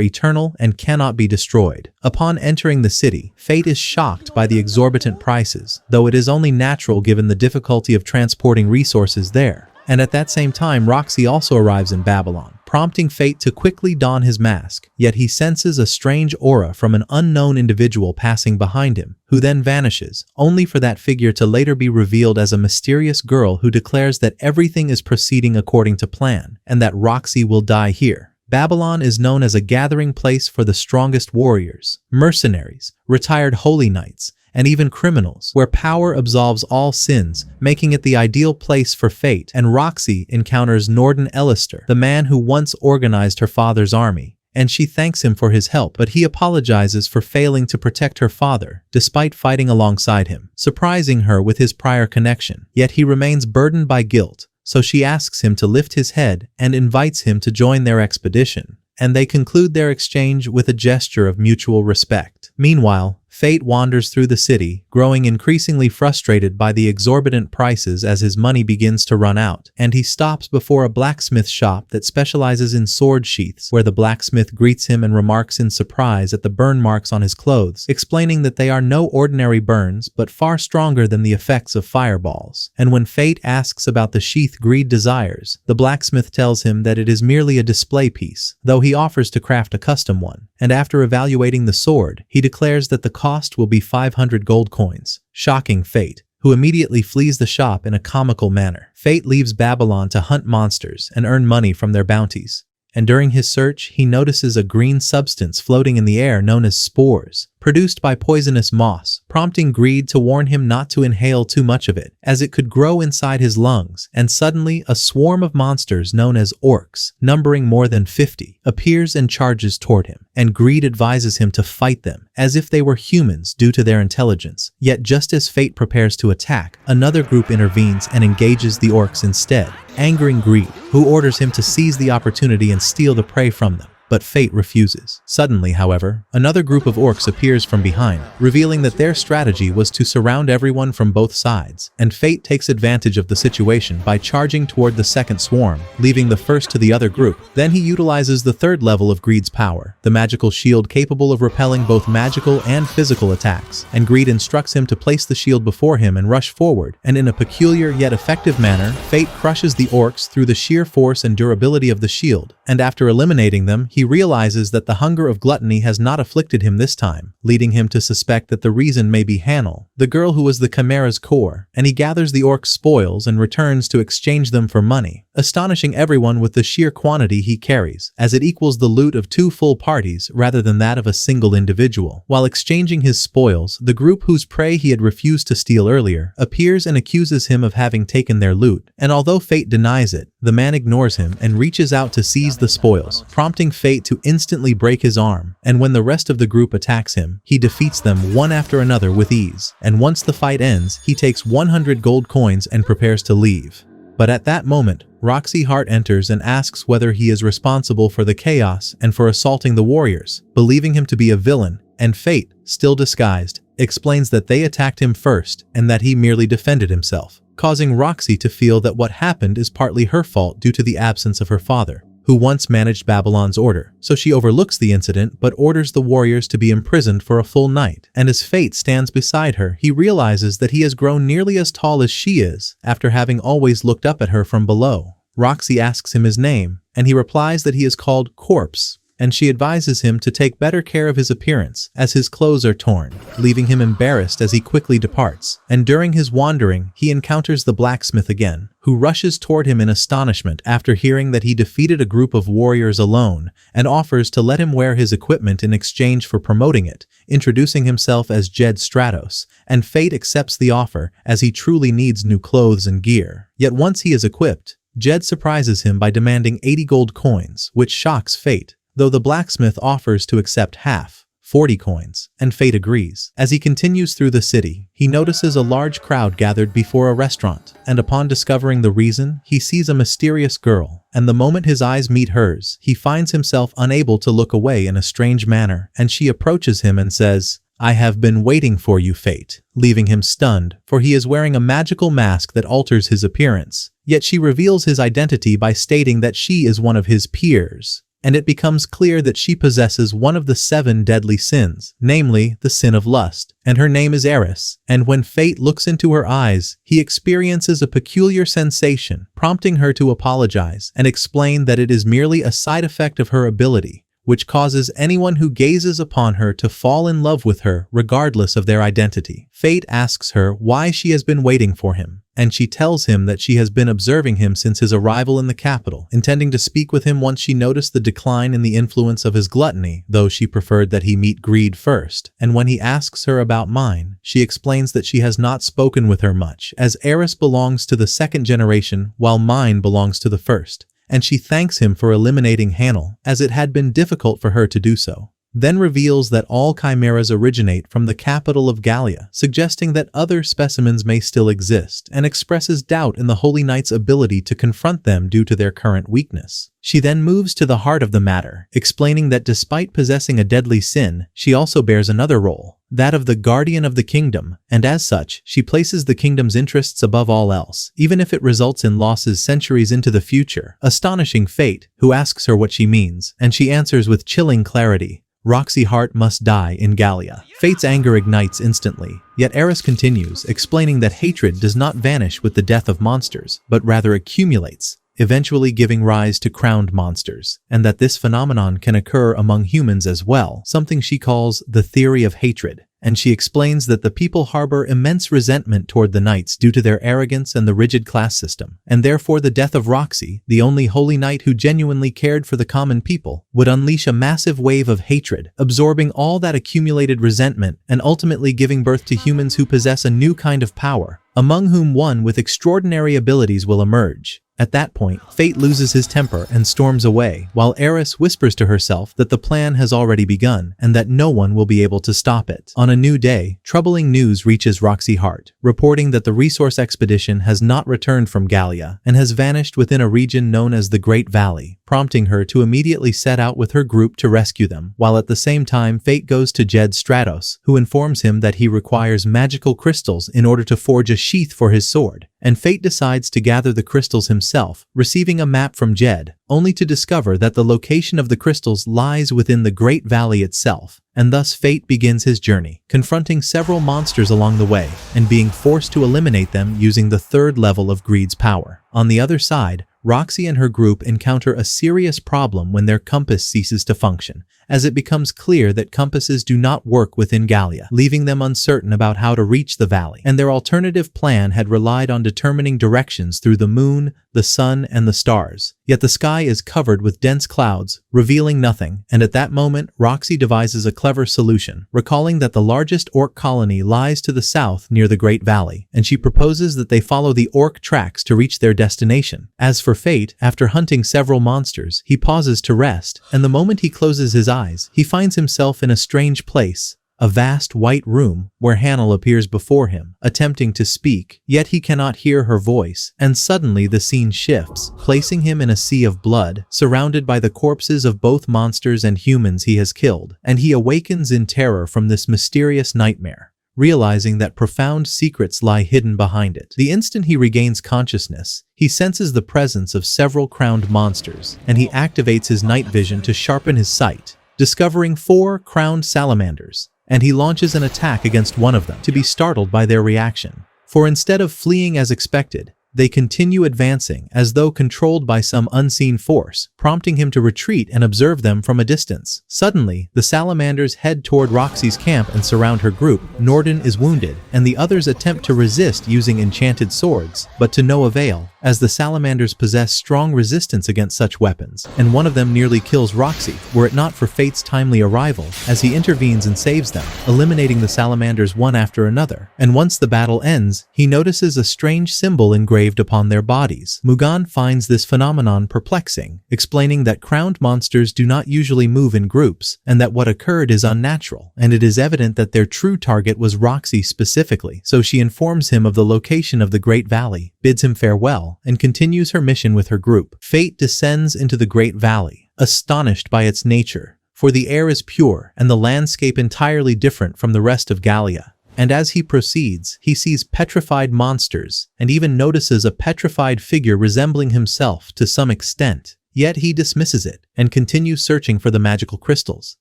eternal and cannot be destroyed. Upon entering the city, Fate is shocked by the exorbitant prices, though it is only natural given the difficulty of transporting resources there. And at that same time, Roxy also arrives in Babylon, prompting Fate to quickly don his mask. Yet he senses a strange aura from an unknown individual passing behind him, who then vanishes, only for that figure to later be revealed as a mysterious girl who declares that everything is proceeding according to plan, and that Roxy will die here. Babylon is known as a gathering place for the strongest warriors, mercenaries, retired holy knights, and even criminals, where power absolves all sins, making it the ideal place for Fate. And Roxy encounters Norden Ellister, the man who once organized her father's army, and she thanks him for his help, but he apologizes for failing to protect her father, despite fighting alongside him, surprising her with his prior connection. Yet he remains burdened by guilt, so she asks him to lift his head and invites him to join their expedition, and they conclude their exchange with a gesture of mutual respect. Meanwhile, Fate wanders through the city, growing increasingly frustrated by the exorbitant prices as his money begins to run out, and he stops before a blacksmith shop that specializes in sword sheaths, where the blacksmith greets him and remarks in surprise at the burn marks on his clothes, explaining that they are no ordinary burns but far stronger than the effects of fireballs. And when Fate asks about the sheath Greed desires, the blacksmith tells him that it is merely a display piece, though he offers to craft a custom one. And after evaluating the sword, he declares that the cost will be 500 gold coins, shocking Fate, who immediately flees the shop in a comical manner. Fate leaves Babylon to hunt monsters and earn money from their bounties, and during his search he notices a green substance floating in the air known as spores, produced by poisonous moss, prompting Greed to warn him not to inhale too much of it, as it could grow inside his lungs, and suddenly a swarm of monsters known as orcs, numbering more than 50, appears and charges toward him, and Greed advises him to fight them, as if they were humans due to their intelligence. Yet just as Fate prepares to attack, another group intervenes and engages the orcs instead, angering Greed, who orders him to seize the opportunity and steal the prey from them. But Fate refuses. Suddenly, however, another group of orcs appears from behind, revealing that their strategy was to surround everyone from both sides, and Fate takes advantage of the situation by charging toward the second swarm, leaving the first to the other group. Then he utilizes the third level of Greed's power, the magical shield capable of repelling both magical and physical attacks, and Greed instructs him to place the shield before him and rush forward, and in a peculiar yet effective manner, Fate crushes the orcs through the sheer force and durability of the shield, and after eliminating them, he realizes that the hunger of gluttony has not afflicted him this time, leading him to suspect that the reason may be Hanel, the girl who was the Chimera's core, and he gathers the orc's spoils and returns to exchange them for money, astonishing everyone with the sheer quantity he carries, as it equals the loot of 2 full parties rather than that of a single individual. While exchanging his spoils, the group whose prey he had refused to steal earlier appears and accuses him of having taken their loot, and although Fate denies it, the man ignores him and reaches out to seize the spoils, prompting Fate to instantly break his arm, and when the rest of the group attacks him, he defeats them one after another with ease, and once the fight ends, he takes 100 gold coins and prepares to leave. But at that moment, Roxy Hart enters and asks whether he is responsible for the chaos and for assaulting the warriors, believing him to be a villain, and Fate, still disguised, explains that they attacked him first and that he merely defended himself, causing Roxy to feel that what happened is partly her fault due to the absence of her father, who once managed Babylon's order. So she overlooks the incident but orders the warriors to be imprisoned for a full night. And as Fate stands beside her, he realizes that he has grown nearly as tall as she is, after having always looked up at her from below. Roxy asks him his name, and he replies that he is called Corpse, and she advises him to take better care of his appearance, as his clothes are torn, leaving him embarrassed as he quickly departs. And during his wandering, he encounters the blacksmith again, who rushes toward him in astonishment after hearing that he defeated a group of warriors alone, and offers to let him wear his equipment in exchange for promoting it, introducing himself as Jed Stratos, and Fate accepts the offer as he truly needs new clothes and gear. Yet once he is equipped, Jed surprises him by demanding 80 gold coins, which shocks Fate, though the blacksmith offers to accept half, 40 coins, and Fate agrees. As he continues through the city, he notices a large crowd gathered before a restaurant, and upon discovering the reason, he sees a mysterious girl, and the moment his eyes meet hers, he finds himself unable to look away in a strange manner, and she approaches him and says, "I have been waiting for you, Fate," leaving him stunned, for he is wearing a magical mask that alters his appearance. Yet she reveals his identity by stating that she is one of his peers, and it becomes clear that she possesses one of the 7 deadly sins, namely the sin of lust, and her name is Eris. And when Fate looks into her eyes, he experiences a peculiar sensation, prompting her to apologize and explain that it is merely a side effect of her ability, which causes anyone who gazes upon her to fall in love with her regardless of their identity. Fate asks her why she has been waiting for him, and she tells him that she has been observing him since his arrival in the capital, intending to speak with him once she noticed the decline in the influence of his gluttony, though she preferred that he meet Greed first. And when he asks her about Mine, she explains that she has not spoken with her much, as Eris belongs to the 2nd generation while Mine belongs to the 1st. And she thanks him for eliminating Hanel, as it had been difficult for her to do so. Then reveals that all chimeras originate from the capital of Gallia, suggesting that other specimens may still exist, and expresses doubt in the Holy Knight's ability to confront them due to their current weakness. She then moves to the heart of the matter, explaining that despite possessing a deadly sin, she also bears another role, that of the guardian of the kingdom, and as such, she places the kingdom's interests above all else, even if it results in losses centuries into the future, astonishing Fate, who asks her what she means, and she answers with chilling clarity, "Roxy Hart must die in Gallia." Fate's anger ignites instantly, yet Eris continues, explaining that hatred does not vanish with the death of monsters, but rather accumulates, eventually giving rise to crowned monsters, and that this phenomenon can occur among humans as well, something she calls the theory of hatred. and she explains that the people harbor immense resentment toward the knights due to their arrogance and the rigid class system, and therefore the death of Roxy, the only holy knight who genuinely cared for the common people, would unleash a massive wave of hatred, absorbing all that accumulated resentment and ultimately giving birth to humans who possess a new kind of power, among whom one with extraordinary abilities will emerge. At that point, Fate loses his temper and storms away, while Eris whispers to herself that the plan has already begun and that no one will be able to stop it. On a new day, troubling news reaches Roxy Hart, reporting that the resource expedition has not returned from Gallia and has vanished within a region known as the Great Valley, prompting her to immediately set out with her group to rescue them, while at the same time Fate goes to Jed Stratos, who informs him that he requires magical crystals in order to forge a sheath for his sword, and Fate decides to gather the crystals himself, receiving a map from Jed, only to discover that the location of the crystals lies within the Great Valley itself, and thus Fate begins his journey, confronting several monsters along the way, and being forced to eliminate them using the third level of Greed's power. On the other side, Roxy and her group encounter a serious problem when their compass ceases to function, as it becomes clear that compasses do not work within Gallia, leaving them uncertain about how to reach the valley, and their alternative plan had relied on determining directions through the moon, the sun, and the stars. Yet the sky is covered with dense clouds, revealing nothing, and at that moment, Roxy devises a clever solution, recalling that the largest orc colony lies to the south near the Great Valley, and she proposes that they follow the orc tracks to reach their destination. As for Fate, after hunting several monsters, he pauses to rest, and the moment he closes his eyes, he finds himself in a strange place, a vast white room where Hannel appears before him, attempting to speak, yet he cannot hear her voice, and suddenly the scene shifts, placing him in a sea of blood, surrounded by the corpses of both monsters and humans he has killed, and he awakens in terror from this mysterious nightmare, realizing that profound secrets lie hidden behind it. The instant he regains consciousness, he senses the presence of several crowned monsters, and he activates his night vision to sharpen his sight, discovering 4 crowned salamanders, and he launches an attack against one of them, to be startled by their reaction. For instead of fleeing as expected, they continue advancing as though controlled by some unseen force, prompting him to retreat and observe them from a distance. Suddenly, the salamanders head toward Roxy's camp and surround her group. Norden is wounded, and the others attempt to resist using enchanted swords, but to no avail, as the salamanders possess strong resistance against such weapons, and one of them nearly kills Roxy, were it not for Fate's timely arrival, as he intervenes and saves them, eliminating the salamanders one after another. And once the battle ends, he notices a strange symbol engraved upon their bodies. Mugan finds this phenomenon perplexing, explaining that crowned monsters do not usually move in groups, and that what occurred is unnatural, and it is evident that their true target was Roxy specifically, so she informs him of the location of the Great Valley, bids him farewell, and continues her mission with her group. Fate descends into the Great Valley, astonished by its nature, for the air is pure and the landscape entirely different from the rest of Gallia. And as he proceeds, he sees petrified monsters, and even notices a petrified figure resembling himself to some extent. Yet he dismisses it, and continues searching for the magical crystals.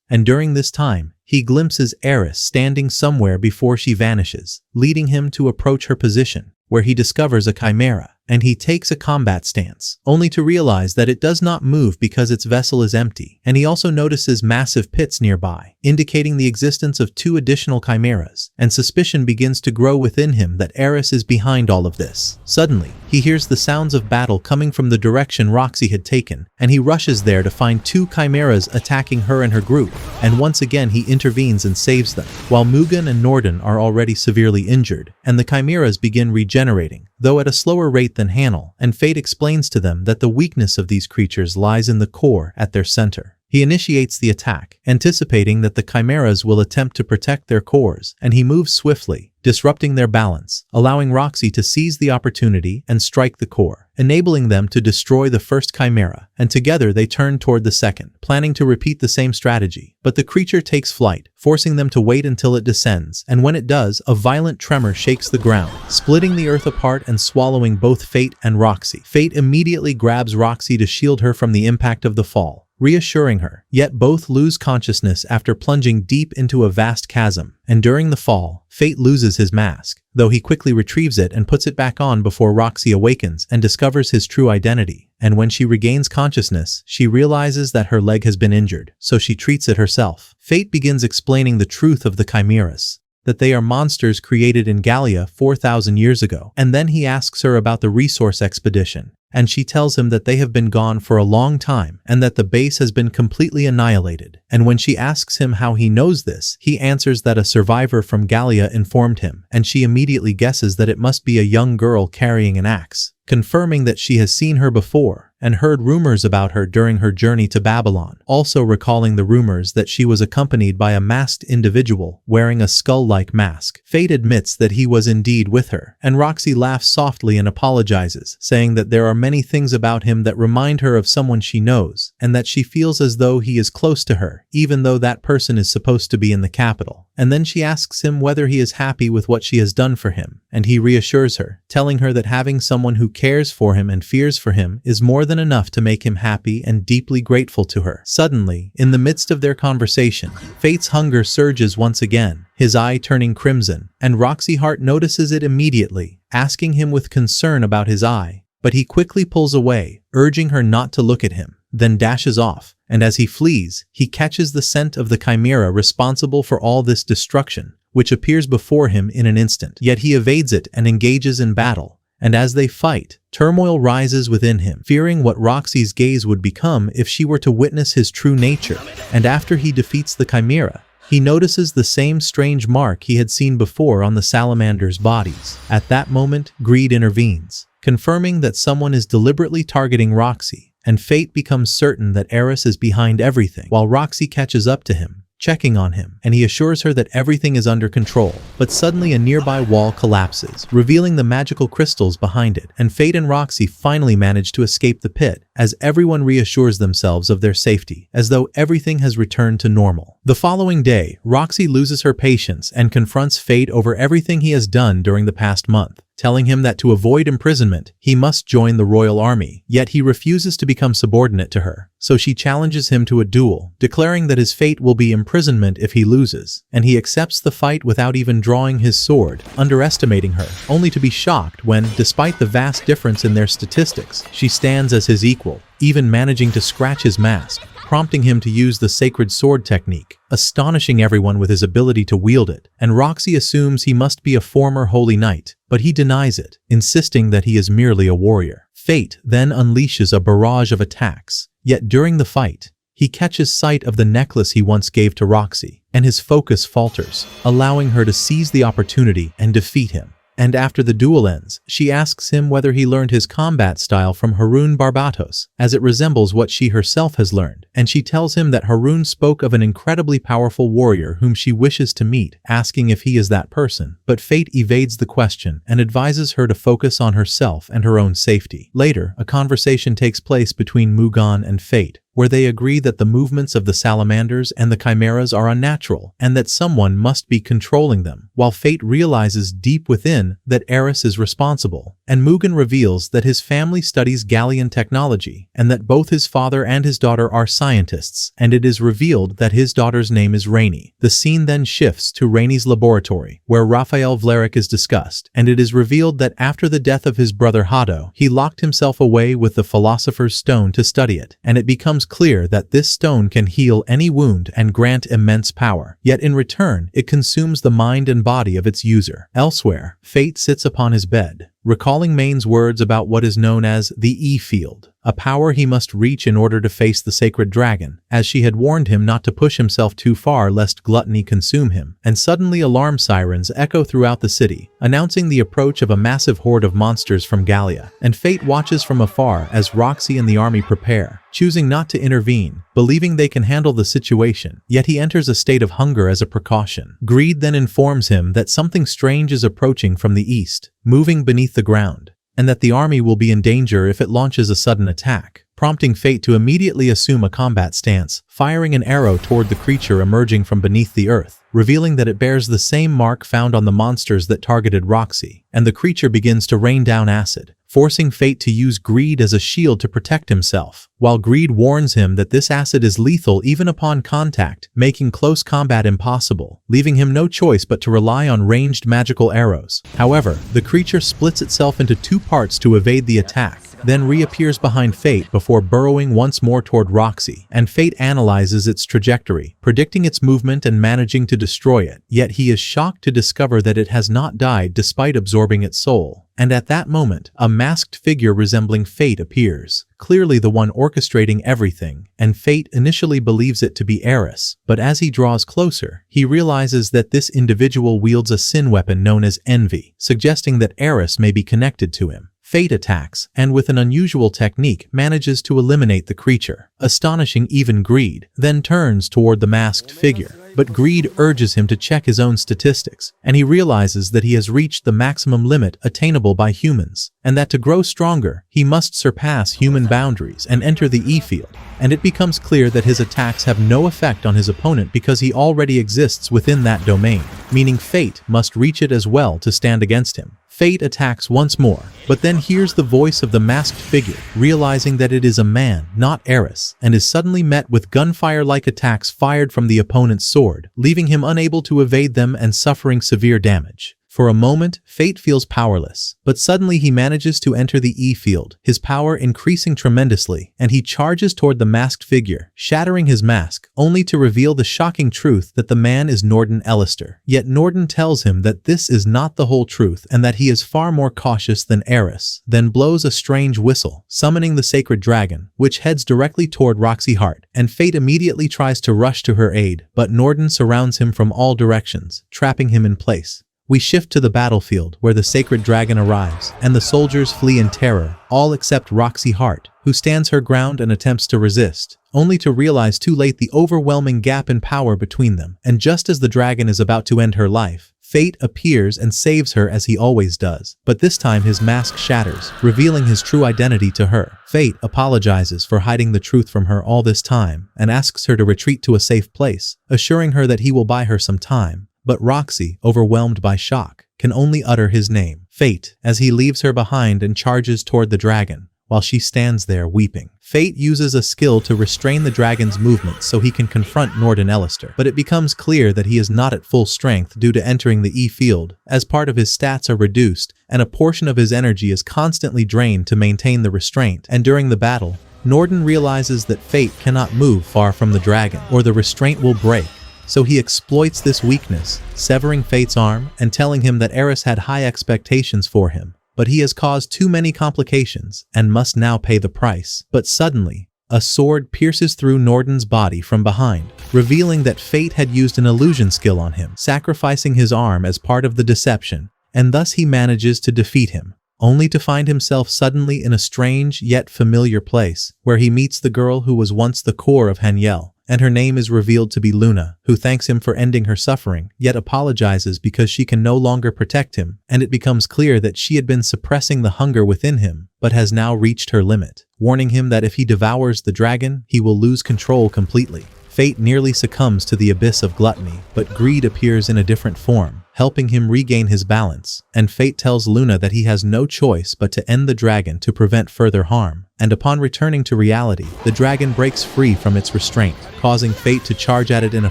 And during this time, he glimpses Eris standing somewhere before she vanishes, leading him to approach her position, where he discovers a chimera, and he takes a combat stance, only to realize that it does not move because its vessel is empty, and he also notices massive pits nearby, indicating the existence of 2 additional chimeras, and suspicion begins to grow within him that Eris is behind all of this. Suddenly, he hears the sounds of battle coming from the direction Roxy had taken, and he rushes there to find 2 chimeras attacking her and her group, and once again he intervenes and saves them, while Mugan and Norden are already severely injured, and the chimeras begin regenerating, though at a slower rate than Hannel, and Fate explains to them that the weakness of these creatures lies in the core at their center. He initiates the attack, anticipating that the chimeras will attempt to protect their cores, and he moves swiftly, disrupting their balance, allowing Roxy to seize the opportunity and strike the core, enabling them to destroy the first chimera, and together they turn toward the second, planning to repeat the same strategy. But the creature takes flight, forcing them to wait until it descends, and when it does, a violent tremor shakes the ground, splitting the earth apart and swallowing both Fate and Roxy. Fate immediately grabs Roxy to shield her from the impact of the fall, reassuring her, yet both lose consciousness after plunging deep into a vast chasm, and during the fall, Fate loses his mask, though he quickly retrieves it and puts it back on before Roxy awakens and discovers his true identity, and when she regains consciousness, she realizes that her leg has been injured, so she treats it herself. Fate begins explaining the truth of the chimeras, that they are monsters created in Gallia 4,000 years ago. And then he asks her about the resource expedition, and she tells him that they have been gone for a long time and that the base has been completely annihilated. And when she asks him how he knows this, he answers that a survivor from Gallia informed him, and she immediately guesses that it must be a young girl carrying an axe, confirming that she has seen her before and heard rumors about her during her journey to Babylon, also recalling the rumors that she was accompanied by a masked individual wearing a skull-like mask. Fate admits that he was indeed with her, and Roxy laughs softly and apologizes, saying that there are many things about him that remind her of someone she knows, and that she feels as though he is close to her, even though that person is supposed to be in the capital. And then she asks him whether he is happy with what she has done for him, and he reassures her, telling her that having someone who cares for him and fears for him is more than enough to make him happy and deeply grateful to her. Suddenly, in the midst of their conversation, Fate's hunger surges once again, his eye turning crimson, and Roxy Hart notices it immediately, asking him with concern about his eye, but he quickly pulls away, urging her not to look at him, then dashes off, and as he flees, he catches the scent of the chimera responsible for all this destruction, which appears before him in an instant. Yet he evades it and engages in battle, and as they fight, turmoil rises within him, fearing what Roxy's gaze would become if she were to witness his true nature. And after he defeats the chimera, he notices the same strange mark he had seen before on the salamanders' bodies. At that moment, greed intervenes, confirming that someone is deliberately targeting Roxy, and Fate becomes certain that Eris is behind everything, while Roxy catches up to him, checking on him, and he assures her that everything is under control. But suddenly a nearby wall collapses, revealing the magical crystals behind it, and Fate and Roxy finally manage to escape the pit, as everyone reassures themselves of their safety, as though everything has returned to normal. The following day, Roxy loses her patience and confronts Fate over everything he has done during the past month, telling him that to avoid imprisonment, he must join the royal army. Yet he refuses to become subordinate to her, so she challenges him to a duel, declaring that his fate will be imprisonment if he loses, and he accepts the fight without even drawing his sword, underestimating her, only to be shocked when, despite the vast difference in their statistics, she stands as his equal, even managing to scratch his mask, prompting him to use the sacred sword technique, astonishing everyone with his ability to wield it. And Roxy assumes he must be a former holy knight, but he denies it, insisting that he is merely a warrior. Fate then unleashes a barrage of attacks, yet during the fight, he catches sight of the necklace he once gave to Roxy, and his focus falters, allowing her to seize the opportunity and defeat him. And after the duel ends, she asks him whether he learned his combat style from Harun Barbatos, as it resembles what she herself has learned, and she tells him that Harun spoke of an incredibly powerful warrior whom she wishes to meet, asking if he is that person. But Fate evades the question and advises her to focus on herself and her own safety. Later, a conversation takes place between Mugan and Fate, where they agree that the movements of the salamanders and the chimeras are unnatural and that someone must be controlling them, while Fate realizes deep within that Eris is responsible, and Mugen reveals that his family studies Gallian technology and that both his father and his daughter are scientists, and it is revealed that his daughter's name is Rainy. The scene then shifts to Rainy's laboratory, where Raphael Vlerick is discussed, and it is revealed that after the death of his brother Hado, he locked himself away with the Philosopher's Stone to study it, and it becomes clear that this stone can heal any wound and grant immense power. Yet in return, it consumes the mind and body of its user. Elsewhere, Fate sits upon his bed, recalling Main's words about what is known as the E-field, a power he must reach in order to face the sacred dragon, as she had warned him not to push himself too far lest gluttony consume him. And suddenly alarm sirens echo throughout the city, announcing the approach of a massive horde of monsters from Gallia, and Fate watches from afar as Roxy and the army prepare, choosing not to intervene, believing they can handle the situation. Yet he enters a state of hunger as a precaution. Greed then informs him that something strange is approaching from the east, moving beneath the ground, and that the army will be in danger if it launches a sudden attack, prompting Fate to immediately assume a combat stance, firing an arrow toward the creature emerging from beneath the earth, revealing that it bears the same mark found on the monsters that targeted Roxy, and the creature begins to rain down acid, forcing Fate to use greed as a shield to protect himself. while greed warns him that this acid is lethal even upon contact, making close combat impossible, leaving him no choice but to rely on ranged magical arrows. However, the creature splits itself into two parts to evade the attack, then reappears behind Fate before burrowing once more toward Roxy, and Fate analyzes its trajectory, predicting its movement and managing to destroy it, yet he is shocked to discover that it has not died despite absorbing its soul. And at that moment, a masked figure resembling Fate appears, clearly the one orchestrating everything, and Fate initially believes it to be Eris, but as he draws closer, he realizes that this individual wields a sin weapon known as envy, suggesting that Eris may be connected to him. Fate attacks, and with an unusual technique manages to eliminate the creature, astonishing even Greed, then turns toward the masked figure. But Greed urges him to check his own statistics, and he realizes that he has reached the maximum limit attainable by humans, and that to grow stronger, he must surpass human boundaries and enter the E-field. And it becomes clear that his attacks have no effect on his opponent because he already exists within that domain, meaning Fate must reach it as well to stand against him. Fate attacks once more, but then hears the voice of the masked figure, realizing that it is a man, not Eris, and is suddenly met with gunfire-like attacks fired from the opponent's sword, leaving him unable to evade them and suffering severe damage. For a moment, Fate feels powerless, but suddenly he manages to enter the E-field, his power increasing tremendously, and he charges toward the masked figure, shattering his mask, only to reveal the shocking truth that the man is Norden Ellister. Yet Norden tells him that this is not the whole truth and that he is far more cautious than Eris, then blows a strange whistle, summoning the sacred dragon, which heads directly toward Roxy Hart, and Fate immediately tries to rush to her aid, but Norden surrounds him from all directions, trapping him in place. We shift to the battlefield where the sacred dragon arrives, and the soldiers flee in terror, all except Roxy Hart, who stands her ground and attempts to resist, only to realize too late the overwhelming gap in power between them. And just as the dragon is about to end her life, Fate appears and saves her as he always does, but this time his mask shatters, revealing his true identity to her. Fate apologizes for hiding the truth from her all this time, and asks her to retreat to a safe place, assuring her that he will buy her some time. But Roxy, overwhelmed by shock, can only utter his name, Fate, as he leaves her behind and charges toward the dragon, while she stands there weeping. Fate uses a skill to restrain the dragon's movements so he can confront Norden Ellister, but it becomes clear that he is not at full strength due to entering the E-field, as part of his stats are reduced, and a portion of his energy is constantly drained to maintain the restraint. And during the battle, Norden realizes that Fate cannot move far from the dragon, or the restraint will break. So he exploits this weakness, severing Fate's arm and telling him that Eris had high expectations for him, but he has caused too many complications and must now pay the price. But suddenly, a sword pierces through Norden's body from behind, revealing that Fate had used an illusion skill on him, sacrificing his arm as part of the deception, and thus he manages to defeat him, only to find himself suddenly in a strange yet familiar place, where he meets the girl who was once the core of Hanyel. And her name is revealed to be Luna, who thanks him for ending her suffering, yet apologizes because she can no longer protect him, and it becomes clear that she had been suppressing the hunger within him, but has now reached her limit, warning him that if he devours the dragon, he will lose control completely. Fate nearly succumbs to the abyss of gluttony, but Greed appears in a different form, helping him regain his balance, and Fate tells Luna that he has no choice but to end the dragon to prevent further harm. And upon returning to reality, the dragon breaks free from its restraint, causing Fate to charge at it in a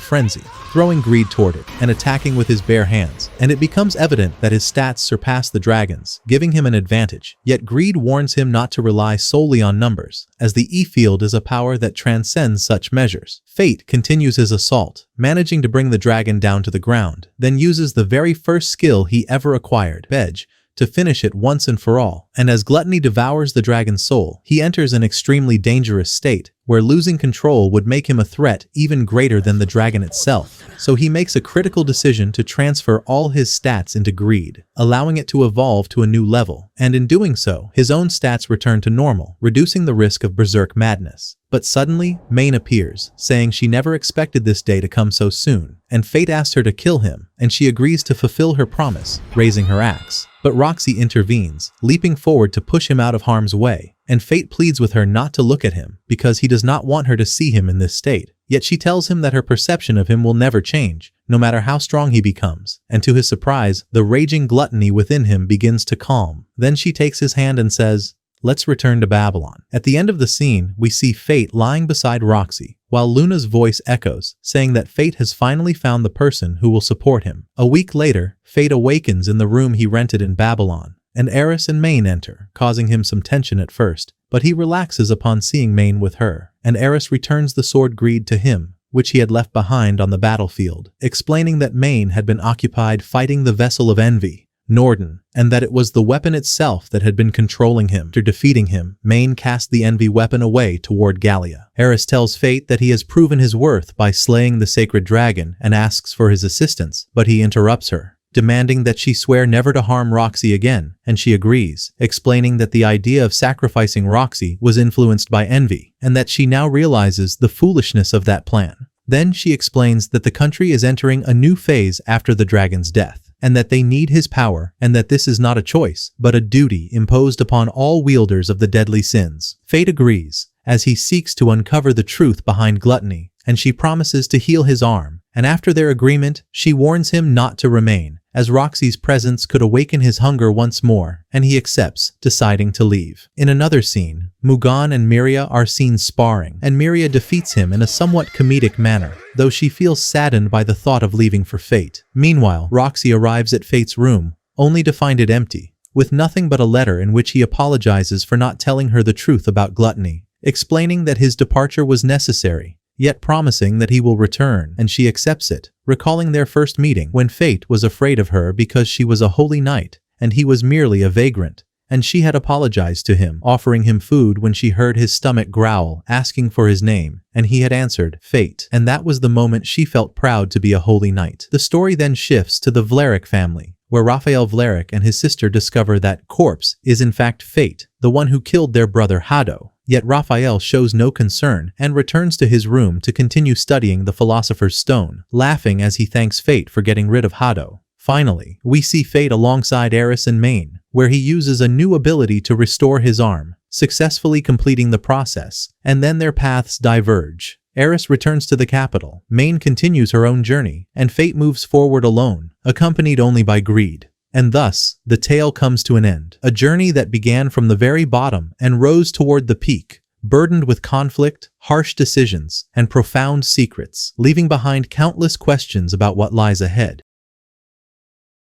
frenzy, throwing Greed toward it and attacking with his bare hands. And it becomes evident that his stats surpass the dragon's, giving him an advantage. Yet Greed warns him not to rely solely on numbers, as the E-field is a power that transcends such measures. Fate continues his assault, managing to bring the dragon down to the ground, then uses the very first skill he ever acquired, Bedge, to finish it once and for all. And as gluttony devours the dragon's soul, he enters an extremely dangerous state, where losing control would make him a threat even greater than the dragon itself. So he makes a critical decision to transfer all his stats into Greed, allowing it to evolve to a new level. And in doing so, his own stats return to normal, reducing the risk of berserk madness. But suddenly, Maine appears, saying she never expected this day to come so soon, and Fate asks her to kill him, and she agrees to fulfill her promise, raising her axe. But Roxy intervenes, leaping forward to push him out of harm's way, and Fate pleads with her not to look at him, because he does not want her to see him in this state. Yet she tells him that her perception of him will never change, no matter how strong he becomes, and to his surprise, the raging gluttony within him begins to calm. Then she takes his hand and says, Let's return to Babylon. At the end of the scene, we see Fate lying beside Roxy, while Luna's voice echoes, saying that Fate has finally found the person who will support him. A week later, Fate awakens in the room he rented in Babylon, and Eris and Maine enter, causing him some tension at first, but he relaxes upon seeing Maine with her, and Eris returns the sword Greed to him, which he had left behind on the battlefield, explaining that Maine had been occupied fighting the vessel of envy, Norden, and that it was the weapon itself that had been controlling him. After defeating him, Maine cast the envy weapon away toward Gallia. Eris tells Fate that he has proven his worth by slaying the sacred dragon and asks for his assistance, but he interrupts her, demanding that she swear never to harm Roxy again, and she agrees, explaining that the idea of sacrificing Roxy was influenced by envy, and that she now realizes the foolishness of that plan. Then she explains that the country is entering a new phase after the dragon's death, and that they need his power, and that this is not a choice, but a duty imposed upon all wielders of the deadly sins. Fate agrees, as he seeks to uncover the truth behind gluttony, and she promises to heal his arm, and after their agreement, she warns him not to remain, as Roxy's presence could awaken his hunger once more, and he accepts, deciding to leave. In another scene, Mugan and Miria are seen sparring, and Miria defeats him in a somewhat comedic manner, though she feels saddened by the thought of leaving for Fate. Meanwhile, Roxy arrives at Fate's room, only to find it empty, with nothing but a letter in which he apologizes for not telling her the truth about gluttony, explaining that his departure was necessary, yet promising that he will return, and she accepts it, recalling their first meeting when Fate was afraid of her because she was a holy knight, and he was merely a vagrant, and she had apologized to him, offering him food when she heard his stomach growl, asking for his name, and he had answered, Fate, and that was the moment she felt proud to be a holy knight. The story then shifts to the Vlarik family, where Raphael Vlarik and his sister discover that corpse is in fact Fate, the one who killed their brother Hado. Yet Raphael shows no concern and returns to his room to continue studying the Philosopher's Stone, laughing as he thanks Fate for getting rid of Hado. Finally, we see Fate alongside Eris and Maine, where he uses a new ability to restore his arm, successfully completing the process, and then their paths diverge. Eris returns to the capital, Maine continues her own journey, and Fate moves forward alone, accompanied only by Greed. And thus, the tale comes to an end. A journey that began from the very bottom and rose toward the peak, burdened with conflict, harsh decisions, and profound secrets, leaving behind countless questions about what lies ahead.